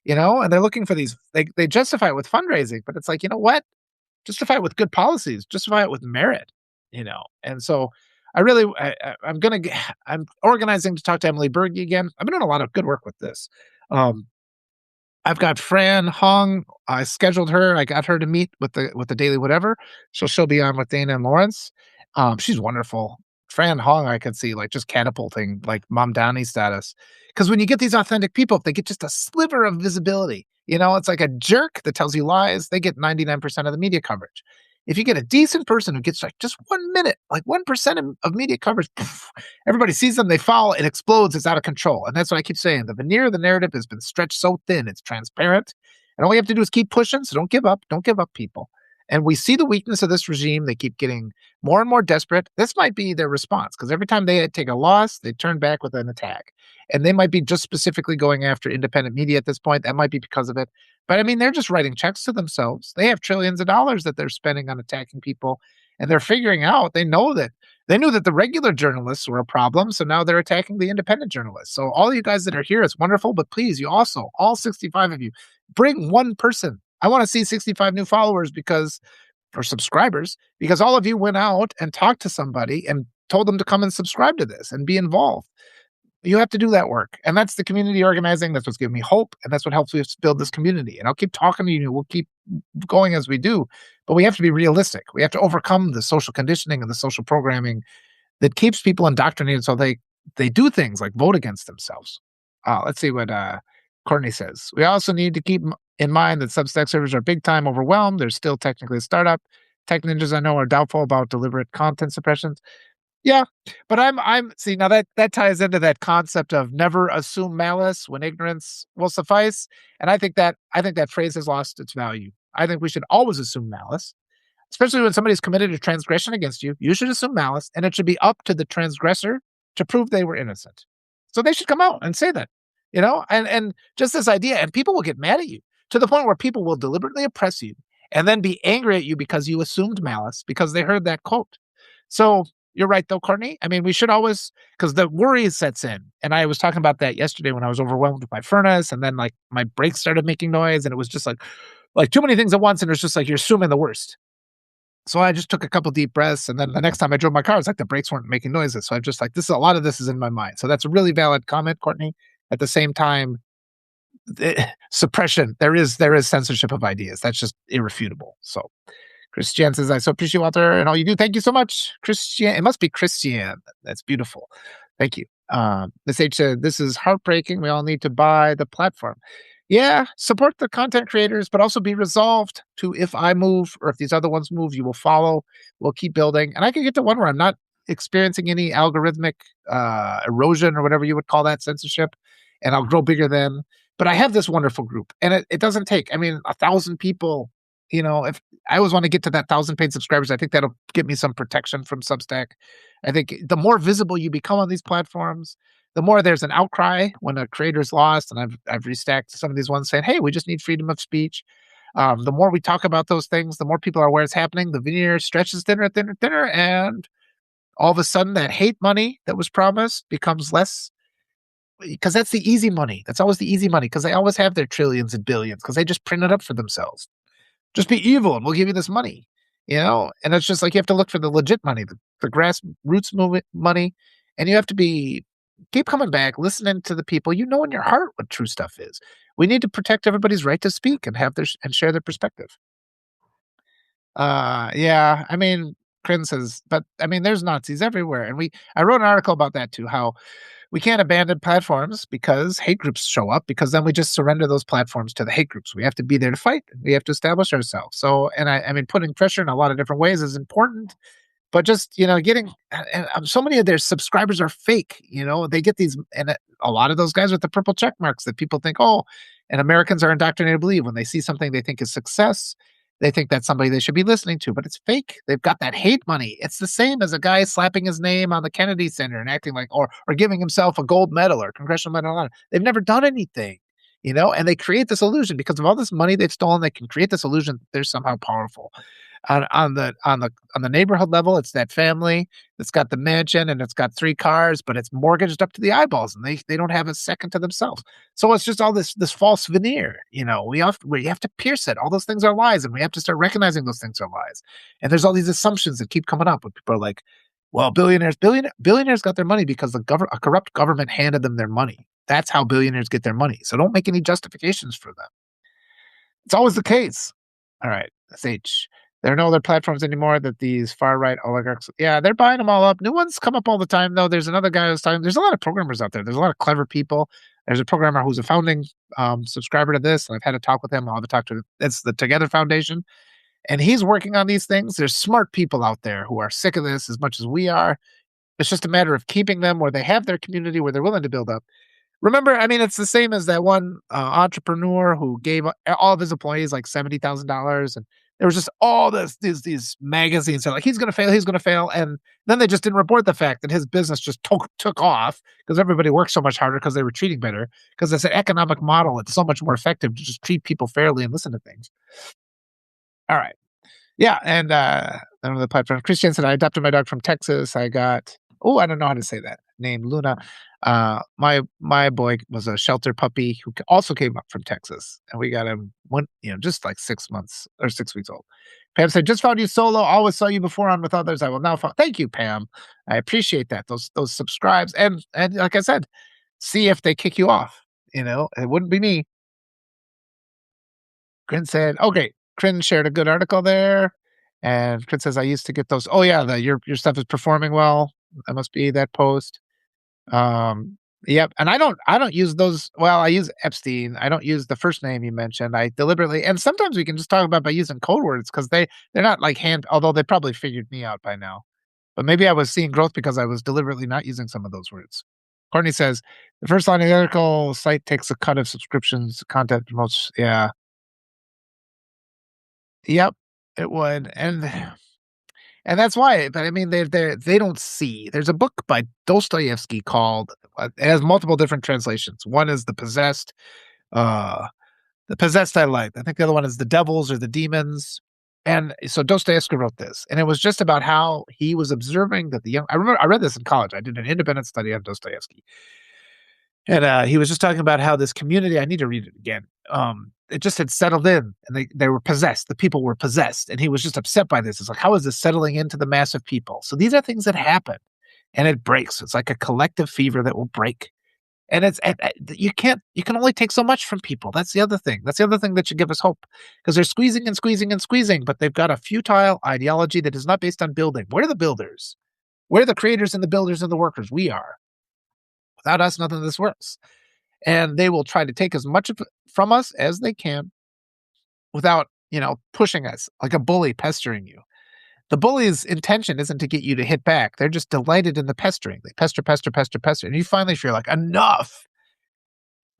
and they're looking for these they justify it with fundraising, but it's like, you know what? Justify it with good policies, justify it with merit. And so I really I'm organizing to talk to Emily Berge again. I've been doing a lot of good work with this. Um, I've got Fran Hong. I scheduled her. I got her to meet with the Daily Whatever, so she'll be on with Dana and Lawrence. She's wonderful. Fran Hong, I could see like just catapulting like Mom Donnie status. Because when you get these authentic people, if they get just a sliver of visibility, it's like a jerk that tells you lies. They get 99% of the media coverage. If you get a decent person who gets like just 1 minute, like 1% of media coverage, poof, everybody sees them, they fall, it explodes, it's out of control. And that's what I keep saying. The veneer of the narrative has been stretched so thin, it's transparent. And all you have to do is keep pushing. So don't give up. Don't give up, people. And we see the weakness of this regime. They keep getting more and more desperate. This might be their response because every time they take a loss, they turn back with an attack. And they might be just specifically going after independent media at this point. That might be because of it. But I mean, they're just writing checks to themselves. They have trillions of dollars that they're spending on attacking people. And they're figuring out, they knew that the regular journalists were a problem. So now they're attacking the independent journalists. So all you guys that are here, it's wonderful. But please, you also, all 65 of you, bring one person. I want to see 65 new followers or subscribers, because all of you went out and talked to somebody and told them to come and subscribe to this and be involved. You have to do that work. And that's the community organizing. That's what's giving me hope. And that's what helps us build this community. And I'll keep talking to you. We'll keep going as we do. But we have to be realistic. We have to overcome the social conditioning and the social programming that keeps people indoctrinated so they do things like vote against themselves. Let's see what Courtney says. We also need to keep in mind that Substack servers are big time overwhelmed. They're still technically a startup. Tech ninjas I know are doubtful about deliberate content suppressions. Yeah, but I'm see now that ties into that concept of never assume malice when ignorance will suffice. And I think that phrase has lost its value. I think we should always assume malice, especially when somebody's committed a transgression against you. You should assume malice, and it should be up to the transgressor to prove they were innocent. So they should come out and say that. And just this idea, and people will get mad at you to the point where people will deliberately oppress you and then be angry at you because you assumed malice because they heard that quote. So you're right, though, Courtney. I mean, we should always, because the worry sets in. And I was talking about that yesterday when I was overwhelmed with my furnace, and then like my brakes started making noise, and it was just like too many things at once, and it's just like you're assuming the worst. So I just took a couple deep breaths, and then the next time I drove my car, it's like the brakes weren't making noises. So I'm just like, a lot of this is in my mind. So that's a really valid comment, Courtney. At the same time, suppression, there is censorship of ideas. That's just irrefutable. So Christian says, I so appreciate Walter and all you do. Thank you so much, Christian. It must be Christian. That's beautiful. Thank you. Miss H said, this is heartbreaking. We all need to buy the platform. Yeah, support the content creators, but also be resolved to, if I move or if these other ones move, you will follow. We'll keep building. And I can get to one where I'm not experiencing any algorithmic erosion or whatever you would call that, censorship, and I'll grow bigger then. But I have this wonderful group, and it doesn't take, 1,000 people. If I always want to get to that 1,000 paid subscribers, I think that'll give me some protection from Substack. I think the more visible you become on these platforms, the more there's an outcry when a creator's lost. And I've restacked some of these ones saying, hey, we just need freedom of speech. The more we talk about those things, the more people are aware it's happening. The veneer stretches thinner, thinner, thinner. And all of a sudden that hate money that was promised becomes less, because that's the easy money. That's always the easy money, because they always have their trillions and billions because they just print it up for themselves. Just be evil and we'll give you this money, and it's just like you have to look for the legit money, the grassroots movement money, and you have to keep coming back, listening to the people, in your heart what true stuff is. We need to protect everybody's right to speak and and share their perspective. Yeah, Krin says, but there's Nazis everywhere. And I wrote an article about that too, how we can't abandon platforms because hate groups show up, because then we just surrender those platforms to the hate groups. We have to be there to fight. We have to establish ourselves. So, and putting pressure in a lot of different ways is important. But just, getting and so many of their subscribers are fake, they get these and a lot of those guys with the purple check marks that people think, "Oh," and Americans are indoctrinated to believe when they see something they think is success, they think that's somebody they should be listening to, but it's fake. They've got that hate money. It's the same as a guy slapping his name on the Kennedy Center and acting like or giving himself a gold medal or congressional medal of honor. They've never done anything, and they create this illusion because of all this money they've stolen, they can create this illusion that they're somehow powerful. On the neighborhood level, it's that family that's got the mansion and it's got 3 cars, but it's mortgaged up to the eyeballs, and they don't have a second to themselves. So it's just all this false veneer, we have to pierce it. All those things are lies, and we have to start recognizing those things are lies. And there's all these assumptions that keep coming up when people are like, "Well, billionaires got their money because a corrupt government handed them their money. That's how billionaires get their money. So don't make any justifications for them." It's always the case. All right, SH. There are no other platforms anymore that these far-right oligarchs yeah, they're buying them all up. New ones come up all the time, though. There's another guy who's talking there's a lot of programmers out there. There's a lot of clever people. There's a programmer who's a founding, subscriber to this, and I've had a talk with him. I'll have a talk to it's the Together Foundation, and he's working on these things. There's smart people out there who are sick of this as much as we are. It's just a matter of keeping them where they have their community, where they're willing to build up. Remember, I mean, it's the same as that one, entrepreneur who gave all of his employees, like, $70,000, and there was just all these magazines that are like, he's gonna fail," and then they just didn't report the fact that his business just took off because everybody worked so much harder because they were treating better. Because it's an economic model, it's so much more effective to just treat people fairly and listen to things. Alright. Yeah, and, on the platform, Christian said, "I adopted my dog from Texas. I got" I don't know how to say that, named Luna. My boy was a shelter puppy who also came up from Texas, and we got him just like 6 months or 6 weeks old. Pam said, "Just found you solo. Always saw you before on with others. I will now follow." Thank you, Pam. I appreciate that. Those subscribes and like I said, see if they kick you off. It wouldn't be me. Grin said, "Okay." Crin shared a good article there, and Crin says, "I used to get those." Oh yeah, your stuff is performing well. That must be that post. Yep, and I don't use those well, I use Epstein. I don't use the first name you mentioned. I deliberately and sometimes we can just talk about by using code words because they're not like although they probably figured me out by now. But maybe I was seeing growth because I was deliberately not using some of those words. Courtney says, "The first line of the article site takes a cut of subscriptions, content promotes." Yeah. Yep, it would, and that's why, but I mean, they don't see. There's a book by Dostoevsky called, it has multiple different translations. One is uh, The Possessed I like. I think the other one is The Devils or The Demons. And so Dostoevsky wrote this, and it was just about how he was observing that I remember I read this in college. I did an independent study on Dostoevsky. And, he was just talking about how this community I need to read it again. It just had settled in, and they were possessed. The people were possessed, and he was just upset by this. It's like, how is this settling into the mass of people? So these are things that happen, and it breaks. It's like a collective fever that will break. And you can only take so much from people. That's the other thing. That's the other thing that should give us hope, because 'cause they're squeezing and squeezing and squeezing, but they've got a futile ideology that is not based on building. We're the builders. We're the creators and the builders and the workers. We are. Without us, nothing of this works. And they will try to take as much of it from us as they can without, pushing us like a bully pestering you. The bully's intention isn't to get you to hit back. They're just delighted in the pestering. They pester, pester, pester, pester. And you finally feel like, enough.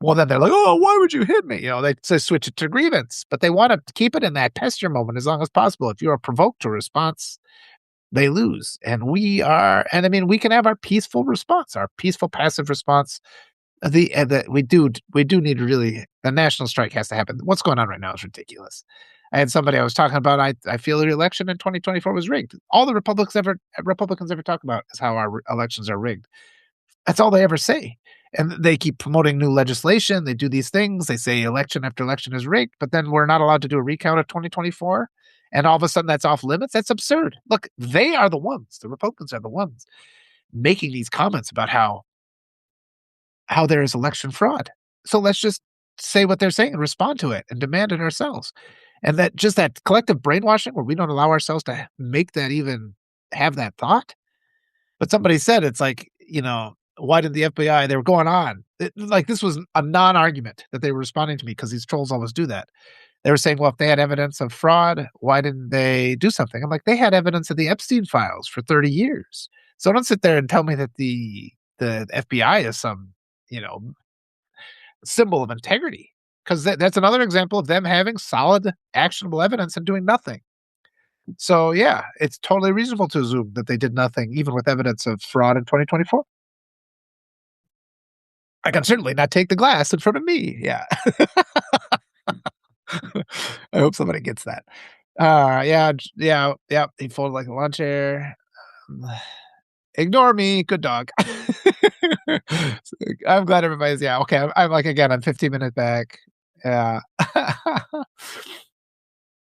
Well, then they're like, "Oh, why would you hit me?" They switch it to grievance, but they want to keep it in that pester moment as long as possible. If you are provoked to a response, they lose. And I mean, we can have our peaceful response, our peaceful passive response. We do need to really, the national strike has to happen. What's going on right now is ridiculous. I had somebody I was talking about. I feel the election in 2024 was rigged. All the Republicans ever talk about is how our elections are rigged. That's all they ever say. And they keep promoting new legislation. They do these things. They say election after election is rigged, but then we're not allowed to do a recount of 2024. And all of a sudden that's off limits. That's absurd. Look, they are the ones, the Republicans are the ones making these comments about how there is election fraud. So let's just say what they're saying and respond to it and demand it ourselves. And that collective brainwashing where we don't allow ourselves to make that even have that thought. But somebody said it's like, Why did the FBI they were going on. Like, this was a non-argument that they were responding to me because these trolls always do that. They were saying, "Well, if they had evidence of fraud, why didn't they do something?" I'm like, "They had evidence of the Epstein files for 30 years. So don't sit there and tell me that the FBI is some, you know, symbol of integrity, 'cause that's another example of them having solid, actionable evidence and doing nothing." So, yeah, it's totally reasonable to assume that they did nothing even with evidence of fraud in 2024. I can certainly not take the glass in front of me. Yeah. I hope somebody gets that. Yeah, yeah, yeah. He folded like a lawn chair. Um, Ignore me, good dog. I'm glad everybody's yeah. Okay, I'm like again. I'm 15 minutes back. Yeah.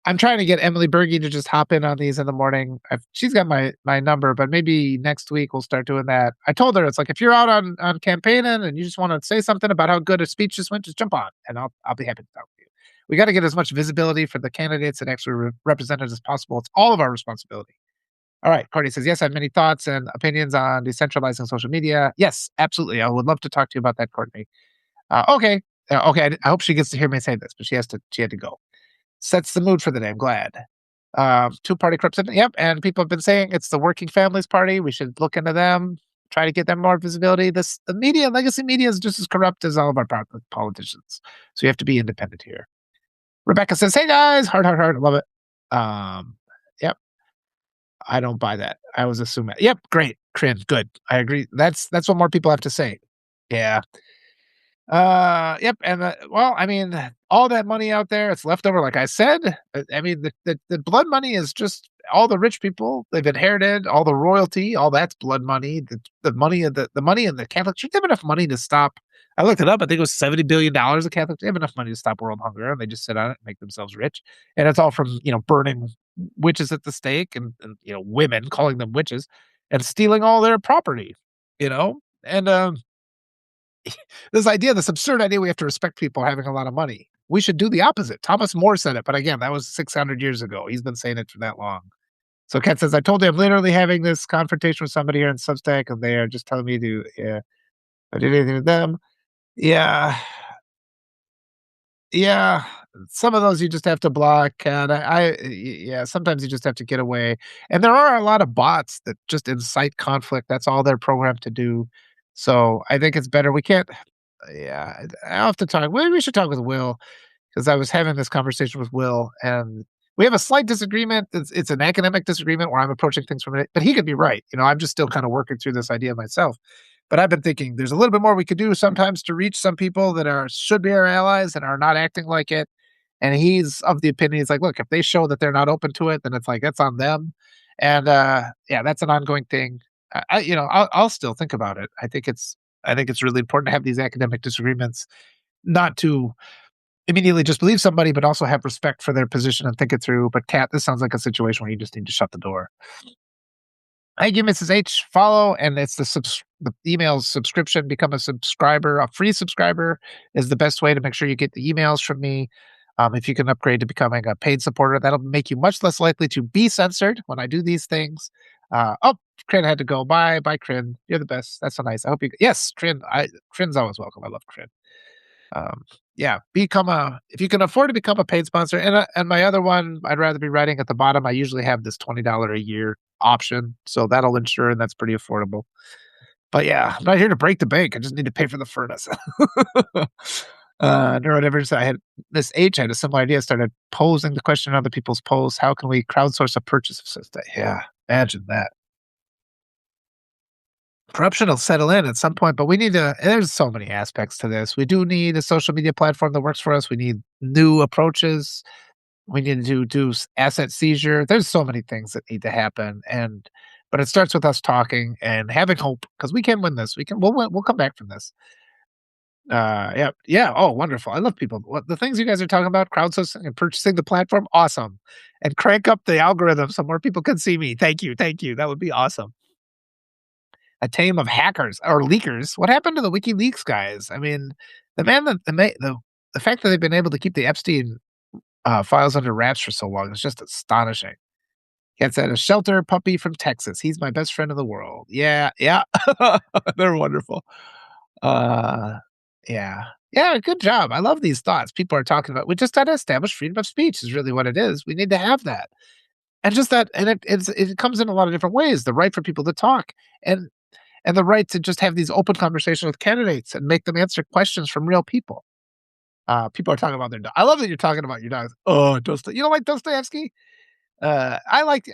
I'm trying to get Emily Berge to just hop in on these in the morning. She's got my number, but maybe next week we'll start doing that. I told her it's like if you're out on campaigning and you just want to say something about how good a speech just went, just jump on, and I'll be happy to talk to you. We got to get as much visibility for the candidates and actually representatives as possible. It's all of our responsibility. All right, Courtney says yes. I have many thoughts and opinions on decentralizing social media. Yes, absolutely. I would love to talk to you about that, Courtney. Okay, okay. I hope she gets to hear me say this, but she has to. She had to go. Sets the mood for the day, I'm glad. Two-party corruption, yep, and people have been saying it's the working families party, we should look into them, try to get them more visibility. The media, legacy media is just as corrupt as all of our politicians, so you have to be independent here. Rebecca says, "Hey, guys, heart, heart, heart, love it." Yep, I don't buy that. I was assuming yep, great, cringe, good, I agree. That's what more people have to say. Yeah. Yep, and, well, I mean, all that money out there, it's left over, like I said. I mean, the blood money is just all the rich people, they've inherited all the royalty, all that's blood money. The money of the money in the Catholic Church, they have enough money to stop I looked it up, I think it was $70 billion of Catholic they have enough money to stop world hunger, and they just sit on it and make themselves rich, and it's all from, burning witches at the stake and, women, calling them witches, and stealing all their property, you know? And, this absurd idea we have to respect people having a lot of money. We should do the opposite. Thomas More said it, but again, that was 600 years ago. He's been saying it for that long. So Kat says, I told you I'm literally having this confrontation with somebody here in Substack, and they are just telling me to, yeah, I did anything with them. Yeah, yeah. Some of those you just have to block, and yeah, sometimes you just have to get away. And there are a lot of bots that just incite conflict. That's all they're programmed to do. So I think it's better. We can't. Yeah, I'll have to talk. We should talk with Will because I was having this conversation with Will, and we have a slight disagreement. It's an academic disagreement where I'm approaching things from it, but he could be right. I'm just still kind of working through this idea myself. But I've been thinking there's a little bit more we could do sometimes to reach some people that should be our allies and are not acting like it. And he's of the opinion, he's like, look, if they show that they're not open to it, then it's like that's on them. And yeah, that's an ongoing thing. I'll still think about it. I think it's really important to have these academic disagreements, not to immediately just believe somebody, but also have respect for their position and think it through. But Kat, this sounds like a situation where you just need to shut the door. Thank you, Mrs. H. Follow, and it's the email subscription. Become a subscriber. A free subscriber is the best way to make sure you get the emails from me. If you can upgrade to becoming a paid supporter, that'll make you much less likely to be censored when I do these things. Oh, Crin had to go. Bye, Crin. You're the best. That's so nice. I hope you. Yes, Crin. Crin's always welcome. I love Crin. Yeah, if you can afford to become a paid sponsor, and my other one, I'd rather be writing at the bottom. I usually have this $20 a year option, so that'll ensure, and that's pretty affordable. But yeah, I'm not here to break the bank. I just need to pay for the furnace. Neurodivergence. Miss H had a similar idea. Started posing the question in other people's posts. How can we crowdsource a purchase of system? Yeah, imagine that. Corruption will settle in at some point, but we need to there's so many aspects to this. We do need a social media platform that works for us. We need new approaches. We need to do asset seizure. There's so many things that need to happen, but it starts with us talking and having hope because we can win this. We'll win, we'll come back from this. Yeah, yeah. Oh, wonderful. I love people. What the things you guys are talking about, crowdsourcing and purchasing the platform, awesome. And crank up the algorithm so more people can see me. Thank you, thank you. That would be awesome. A team of hackers or leakers. What happened to the WikiLeaks guys? I mean, the man that the fact that they've been able to keep the Epstein files under wraps for so long is just astonishing. Cat said, "A shelter puppy from Texas. He's my best friend in the world." Yeah, yeah. They're wonderful. Uh, yeah. Yeah, good job. I love these thoughts people are talking about. We just gotta establish freedom of speech is really what it is. We need to have that. And just that and it comes in a lot of different ways, the right for people to talk and and the right to just have these open conversations with candidates and make them answer questions from real people. People are talking about their I love that you're talking about your dogs. Oh, you don't like Dostoevsky? I like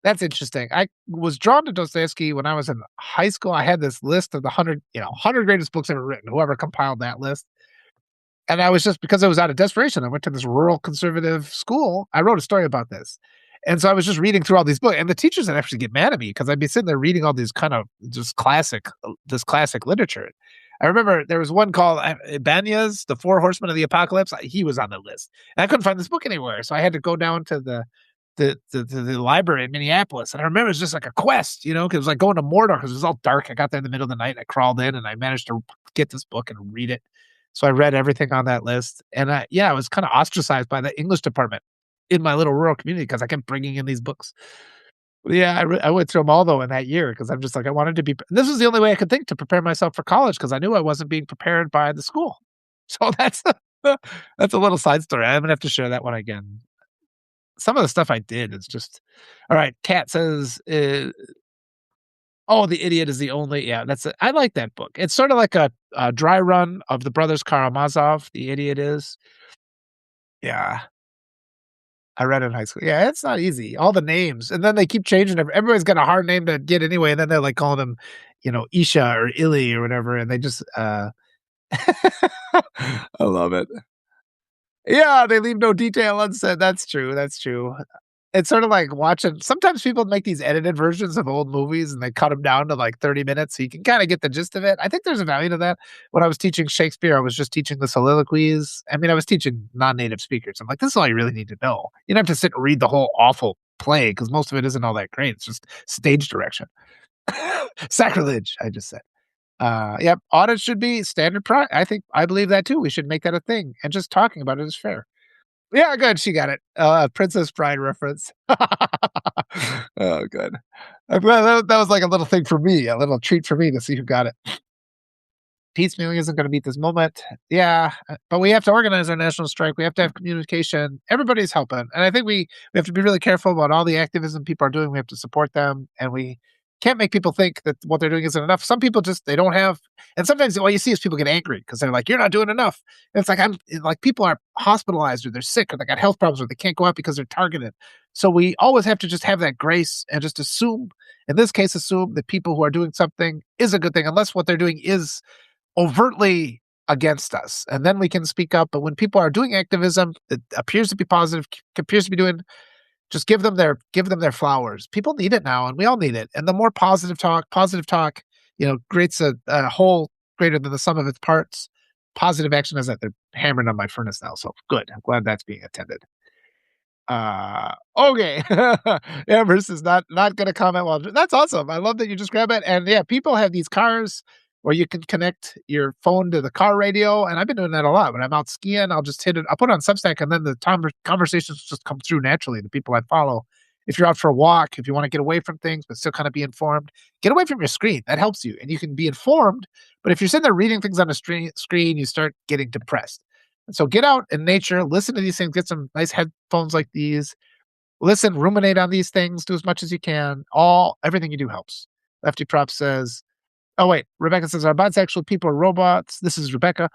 that's interesting. I was drawn to Dostoevsky when I was in high school. I had this list of the 100 greatest books ever written, whoever compiled that list. And I was just because I was out of desperation, I went to this rural conservative school. I wrote a story about this. And so I was just reading through all these books, and the teachers would actually get mad at me because I'd be sitting there reading all these kind of just this classic literature. I remember there was one called Ibanez, The Four Horsemen of the Apocalypse. He was on the list. And I couldn't find this book anywhere. So I had to go down to the library in Minneapolis. And I remember it was just like a quest, 'cause it was like going to Mordor because it was all dark. I got there in the middle of the night. I crawled in and I managed to get this book and read it. So I read everything on that list. And I was kind of ostracized by the English department in my little rural community because I kept bringing in these books. Yeah, I went through them all though in that year because I'm just like, I wanted to be, this was the only way I could think to prepare myself for college because I knew I wasn't being prepared by the school. So that's a little side story. I'm gonna have to share that one again. Some of the stuff I did is just all right. Kat says, "Oh, the idiot is the only." Yeah, that's it. I like that book. It's sort of like a dry run of the brothers Karamazov. The idiot is. Yeah, I read it in high school. Yeah, it's not easy. All the names, and then they keep changing. Everybody's got a hard name to get anyway, and then they're like calling them, Isha or Illy or whatever, and they just. I love it. Yeah, they leave no detail unsaid. That's true. That's true. It's sort of like watching sometimes people make these edited versions of old movies and they cut them down to like 30 minutes so you can kinda get the gist of it. I think there's a value to that. When I was teaching Shakespeare, I was just teaching the soliloquies. I mean, I was teaching non-native speakers. I'm like, "This is all you really need to know." You don't have to sit and read the whole awful play because most of it isn't all that great. It's just stage direction. Sacrilege, I just said. Yep, audits should be standard I believe that too. We should make that a thing, and just talking about it is fair. Yeah, good, she got it. Princess Bride reference. Oh, good. I'm glad that was like a little thing for me, a little treat for me to see who got it. Piecemealing isn't gonna beat this moment. Yeah, but we have to organize our national strike. We have to have communication. Everybody's helping, and I think we have to be really careful about all the activism people are doing. We have to support them, and we can't make people think that what they're doing isn't enough. Some people just they don't have, and sometimes all you see is people get angry because they're like, "You're not doing enough." And it's like like people are hospitalized or they're sick or they got health problems or they can't go out because they're targeted. So we always have to just have that grace and just assume, in this case, assume that people who are doing something is a good thing, unless what they're doing is overtly against us, and then we can speak up. But when people are doing activism that appears to be positive, appears to be doing, just give them their flowers. People need it now, and we all need it. And the more positive talk, creates a whole greater than the sum of its parts. Positive action is that they're hammering on my furnace now, so good. I'm glad that's being attended. Okay. Amherst is not gonna comment while that's awesome. I love that you just grab it. And yeah, people have these cars where you can connect your phone to the car radio, and I've been doing that a lot. When I'm out skiing, I'll just hit it. I'll put it on Substack, and then the conversations just come through naturally. The people I follow. If you're out for a walk, if you want to get away from things but still kind of be informed, get away from your screen. That helps you, and you can be informed. But if you're sitting there reading things on a screen, you start getting depressed. And so get out in nature, listen to these things, get some nice headphones like these, listen, ruminate on these things, do as much as you can. Everything you do helps. Lefty Prop says, oh wait, Rebecca says, are bots actual people or robots? This is Rebecca.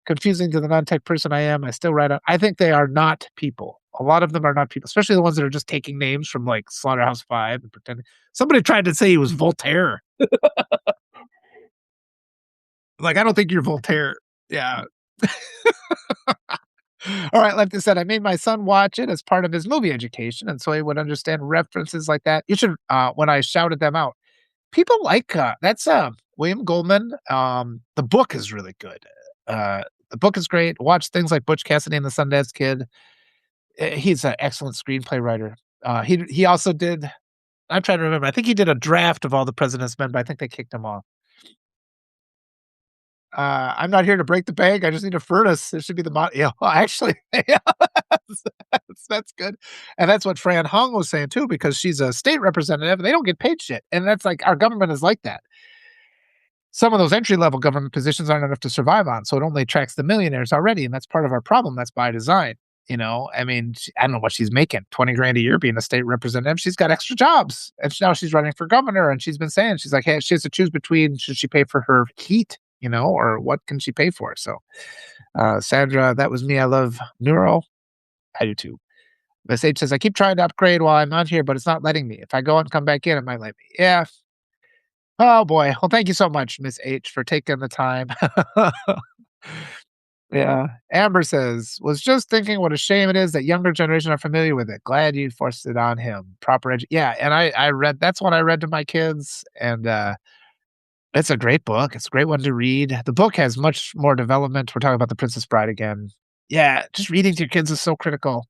Confusing to the non-tech person I am. I still write on. I think they are not people. A lot of them are not people, especially the ones that are just taking names from like Slaughterhouse-Five and pretending. Somebody tried to say he was Voltaire. Like, I don't think you're Voltaire. Yeah. All right, like I said, I made my son watch it as part of his movie education, and so he would understand references like that. You should, when I shouted them out, people like that's William Goldman. The book is really good. The book is great. Watch things like Butch Cassidy and the Sundance Kid. He's an excellent screenplay writer. He also did. I'm trying to remember. I think he did a draft of All the President's Men, but I think they kicked him off. I'm not here to break the bank, I just need a furnace. It should be the well, actually, yeah, that's good, and that's what Fran Hung was saying too, because she's a state representative, they don't get paid shit, and that's like our government is like that. Some of those entry-level government positions aren't enough to survive on, so it only attracts the millionaires already, and that's part of our problem, that's by design, you know? I mean, sh I don't know what she's making, 20 grand a year being a state representative, she's got extra jobs, and now she's running for governor, and she's been saying, she's like, "Hey," she has to choose between should she pay for her heat, you know, or what can she pay for, so, Sandra, that was me, I love Neuro. I do too. Miss H says, "I keep trying to upgrade while I'm on here, but it's not letting me. If I go and come back in, it might let me." Yeah. Oh, boy. Well, thank you so much, Miss H, for taking the time. Yeah. Amber says, "Was just thinking what a shame it is that younger generation are familiar with it. Glad you forced it on him. Proper yeah, and I read that's what I read to my kids, and, it's a great book. It's a great one to read. The book has much more development. We're talking about The Princess Bride again. Yeah, just reading to your kids is so critical.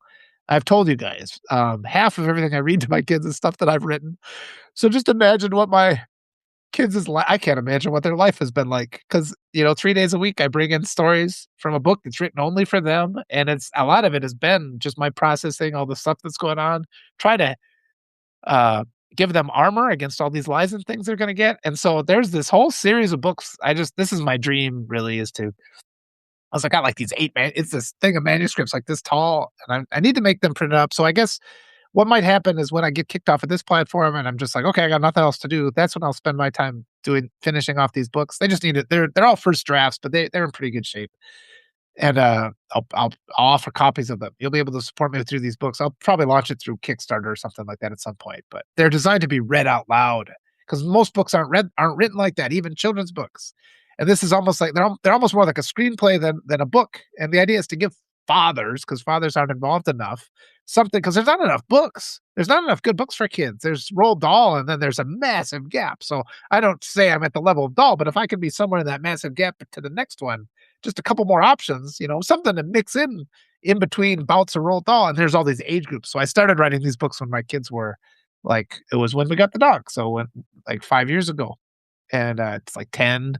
I've told you guys, half of everything I read to my kids is stuff that I've written. So just imagine what my kids is I can't imagine what their life has been like because, you know, 3 days a week, I bring in stories from a book that's written only for them, and it's a lot of it has been just my processing all the stuff that's going on, try to, uh, give them armor against all these lies and things they're gonna get, and so there's this whole series of books. I just this is my dream really is to I got like these 8 it's this thing of manuscripts like this tall, and I need to make them print up. So I guess what might happen is when I get kicked off of this platform and I'm just like, "Okay, I got nothing else to do," that's when I'll spend my time doing finishing off these books. They just need it. They're all first drafts, but they're in pretty good shape. And, I'll offer copies of them. You'll be able to support me through these books. I'll probably launch it through Kickstarter or something like that at some point, but they're designed to be read out loud because most books aren't written like that, even children's books. And this is almost like they're almost more like a screenplay than a book. And the idea is to give fathers, because fathers aren't involved enough, something because there's not enough books. There's not enough good books for kids. There's Roald Dahl, and then there's a massive gap. So I don't say I'm at the level of Dahl, but if I can be somewhere in that massive gap to the next one, just a couple more options, you know, something to mix in between bouts of Roald Dahl, and there's all these age groups. So I started writing these books when my kids were like, it was when we got the dog, so when like 5 years ago, and it's like 10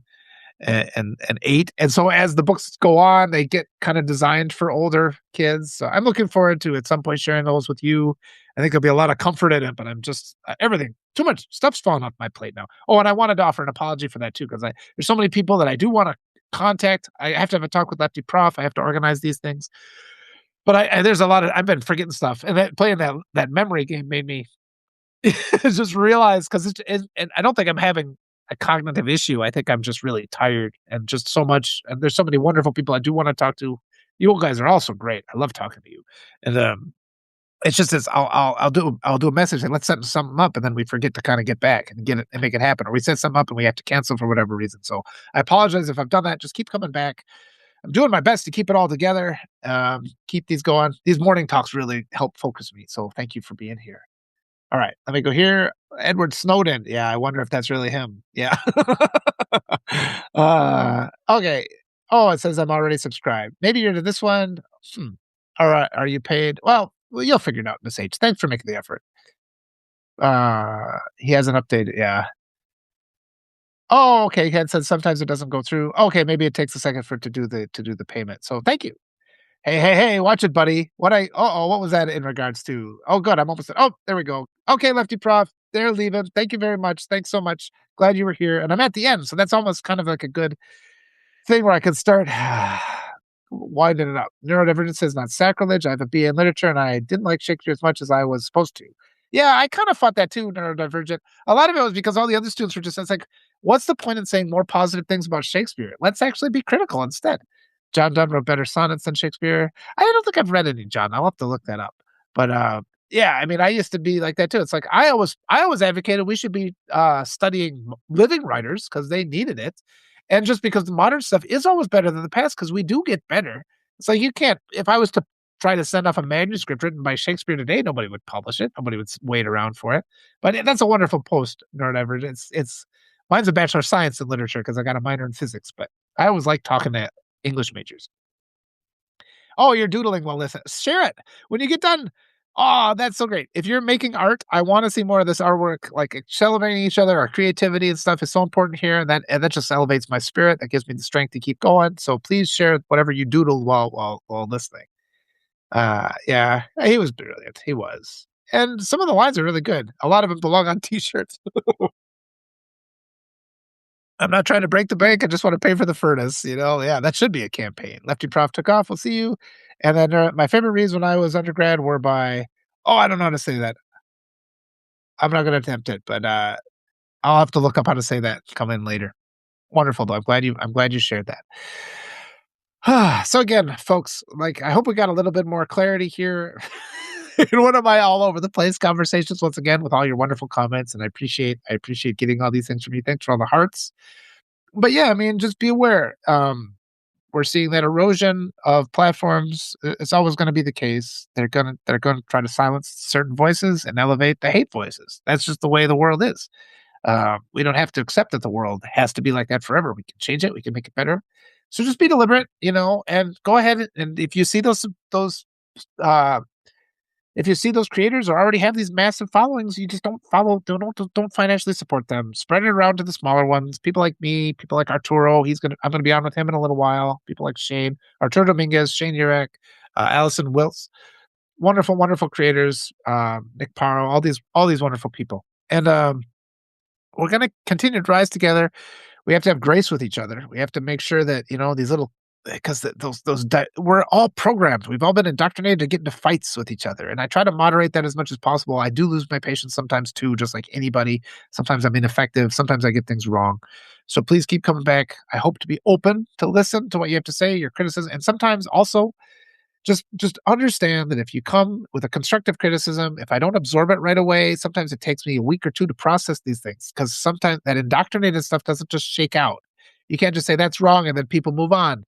and 8. And so as the books go on, they get kind of designed for older kids. So I'm looking forward to at some point sharing those with you. I think there'll be a lot of comfort in it, but I'm just everything too much stuff's falling off my plate now. Oh, and I wanted to offer an apology for that too, because I there's so many people that I do want to contact. I have to have a talk with Lefty Prof. I have to organize these things. But there's a lot of I've been forgetting stuff, and playing that memory game made me just realize because and I don't think I'm having a cognitive issue. I think I'm just really tired and just so much. And there's so many wonderful people I do want to talk to. You guys are also great. I love talking to you. And it's just this. I'll do a message and let's set something up, and then we forget to kind of get back and get it and make it happen, or we set something up and we have to cancel for whatever reason. So I apologize if I've done that. Just keep coming back. I'm doing my best to keep it all together. Keep these going. These morning talks really help focus me. So thank you for being here. All right, let me go here. Edward Snowden. Yeah, I wonder if that's really him. Yeah. Okay. Oh, it says I'm already subscribed. Maybe you're to this one. Hmm. All right. Are you paid? Well, you'll figure it out, Miss H. Thanks for making the effort. He hasn't updated. Yeah. Oh, okay. He had said sometimes it doesn't go through. Okay, maybe it takes a second for it to do the payment. So thank you. Hey, watch it, buddy. What was that in regards to? Oh, good. I'm almost there we go. Okay, Lefty Prof. They're leaving. Thank you very much. Thanks so much. Glad you were here. And I'm at the end. So that's almost kind of like a good thing where I can start winding it up. Neurodivergence is not sacrilege. I have a BA in literature and I didn't like Shakespeare as much as I was supposed to. Yeah, I kind of thought that too, neurodivergent. A lot of it was because all the other students were just, it's like, what's the point in saying more positive things about Shakespeare? Let's actually be critical instead. John Donne wrote better sonnets than Shakespeare. I don't think I've read any John. I'll have to look that up. But yeah, I mean, I used to be like that too. It's like I always advocated we should be studying living writers because they needed it, and just because the modern stuff is always better than the past because we do get better. It's like you can't. If I was to try to send off a manuscript written by Shakespeare today, nobody would publish it. Nobody would wait around for it. But that's a wonderful post, Nerd. It's mine's a Bachelor of Science in Literature because I got a minor in physics, but I always like talking to English majors. Oh, you're doodling. Well, listen, share it when you get done. Oh, that's so great. If you're making art, I wanna see more of this artwork, like, celebrating each other. Our creativity and stuff is so important here, and that just elevates my spirit. That gives me the strength to keep going. So please share whatever you doodle while listening. Yeah, he was brilliant. He was. And some of the lines are really good. A lot of them belong on T-shirts. I'm not trying to break the bank. I just want to pay for the furnace. Yeah, that should be a campaign. Lefty Prof took off. We'll see you. And then my favorite reads when I was undergrad were by, oh, I don't know how to say that. I'm not going to attempt it, but I'll have to look up how to say that. Come in later. Wonderful, though. I'm glad you shared that. So again, folks, like I hope we got a little bit more clarity here in one of my all over the place conversations once again with all your wonderful comments, and I appreciate getting all these things from you. Thanks for all the hearts. But yeah, I mean, just be aware. We're seeing that erosion of platforms. It's always going to be the case. They're going to try to silence certain voices and elevate the hate voices. That's just the way the world is. We don't have to accept that the world has to be like that forever. We can change it. We can make it better. So just be deliberate, and go ahead and if you see those uh, if you see those creators or already have these massive followings, you just don't follow, don't financially support them. Spread it around to the smaller ones. People like me, people like Arturo. I'm gonna be on with him in a little while. People like Shane, Arturo Dominguez, Shane Urek, Allison Wills, wonderful, wonderful creators. Nick Paro, all these wonderful people, and we're gonna continue to rise together. We have to have grace with each other. We have to make sure that these little because we're all programmed. We've all been indoctrinated to get into fights with each other, and I try to moderate that as much as possible. I do lose my patience sometimes too, just like anybody. Sometimes I'm ineffective. Sometimes I get things wrong. So please keep coming back. I hope to be open to listen to what you have to say, your criticism, and sometimes also just understand that if you come with a constructive criticism, if I don't absorb it right away, sometimes it takes me a week or two to process these things because sometimes that indoctrinated stuff doesn't just shake out. You can't just say that's wrong and then people move on.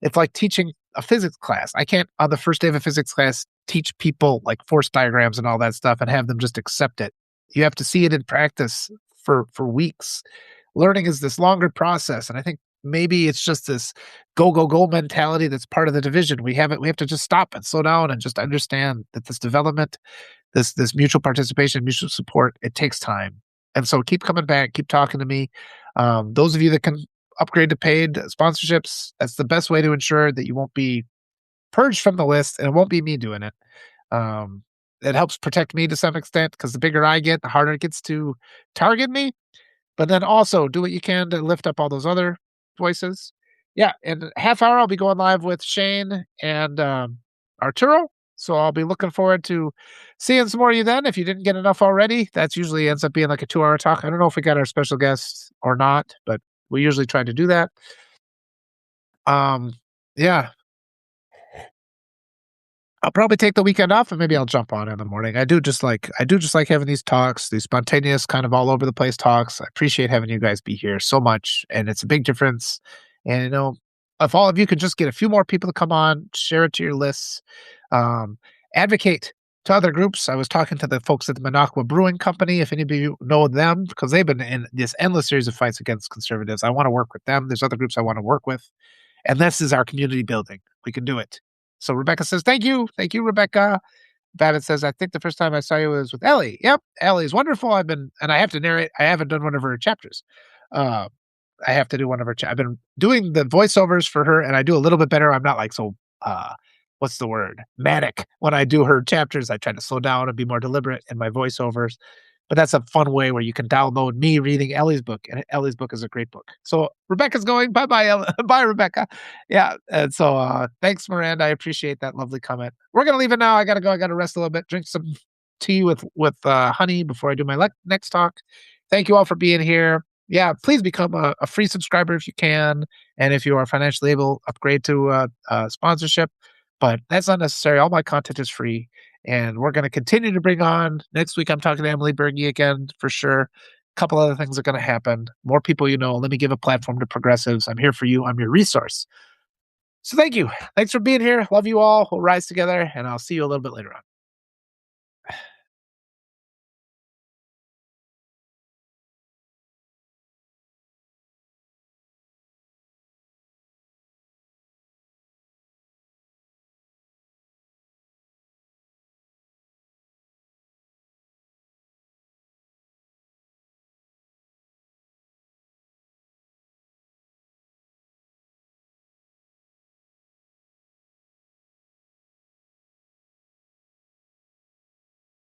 It's like teaching a physics class. I can't, on the first day of a physics class, teach people like force diagrams and all that stuff and have them just accept it. You have to see it in practice for weeks. Learning is this longer process, and I think maybe it's just this go go go mentality that's part of the division. We have to just stop and slow down and just understand that this development, this mutual participation, mutual support, it takes time. And so keep coming back, keep talking to me. Those of you that can upgrade to paid sponsorships, that's the best way to ensure that you won't be purged from the list, and it won't be me doing it. Um, it helps protect me to some extent because the bigger I get, the harder it gets to target me, but then also do what you can to lift up all those other voices. Yeah, in a half hour, I'll be going live with Shane and Arturo. So I'll be looking forward to seeing some more of you then. If you didn't get enough already, that's usually ends up being like a 2-hour talk. I don't know if we got our special guests or not, but we usually try to do that. Yeah, I'll probably take the weekend off and maybe I'll jump on in the morning. I do just like having these talks, these spontaneous kind of all over the place talks. I appreciate having you guys be here so much, and it's a big difference. And if all of you could just get a few more people to come on, share it to your lists, um, advocate to other groups. I was talking to the folks at the Minocqua Brewing Company. If any of you know them, because they've been in this endless series of fights against conservatives, I want to work with them. There's other groups I want to work with. And this is our community building. We can do it. So Rebecca says, thank you. Thank you, Rebecca. Babbitt says, I think the first time I saw you was with Ellie. Yep. Ellie is wonderful. And I have to narrate. I haven't done one of her chapters. Uh, I have to do one of her. I've been doing the voiceovers for her, and I do a little bit better. I'm not like so. What's the word? Manic. When I do her chapters, I try to slow down and be more deliberate in my voiceovers. But that's a fun way where you can download me reading Ellie's book, and Ellie's book is a great book. So Rebecca's going. Bye bye, bye Rebecca. Yeah, and so thanks, Miranda. I appreciate that lovely comment. We're gonna leave it now. I gotta go. I gotta rest a little bit. Drink some tea with honey before I do my next talk. Thank you all for being here. Yeah, please become a free subscriber if you can, and if you are financially able, upgrade to sponsorship. But that's not necessary. All my content is free. And we're going to continue to bring on next week. I'm talking to Emily Berge again for sure. A couple other things are going to happen. More people, let me give a platform to progressives. I'm here for you. I'm your resource. So thank you. Thanks for being here. Love you all. We'll rise together, and I'll see you a little bit later on.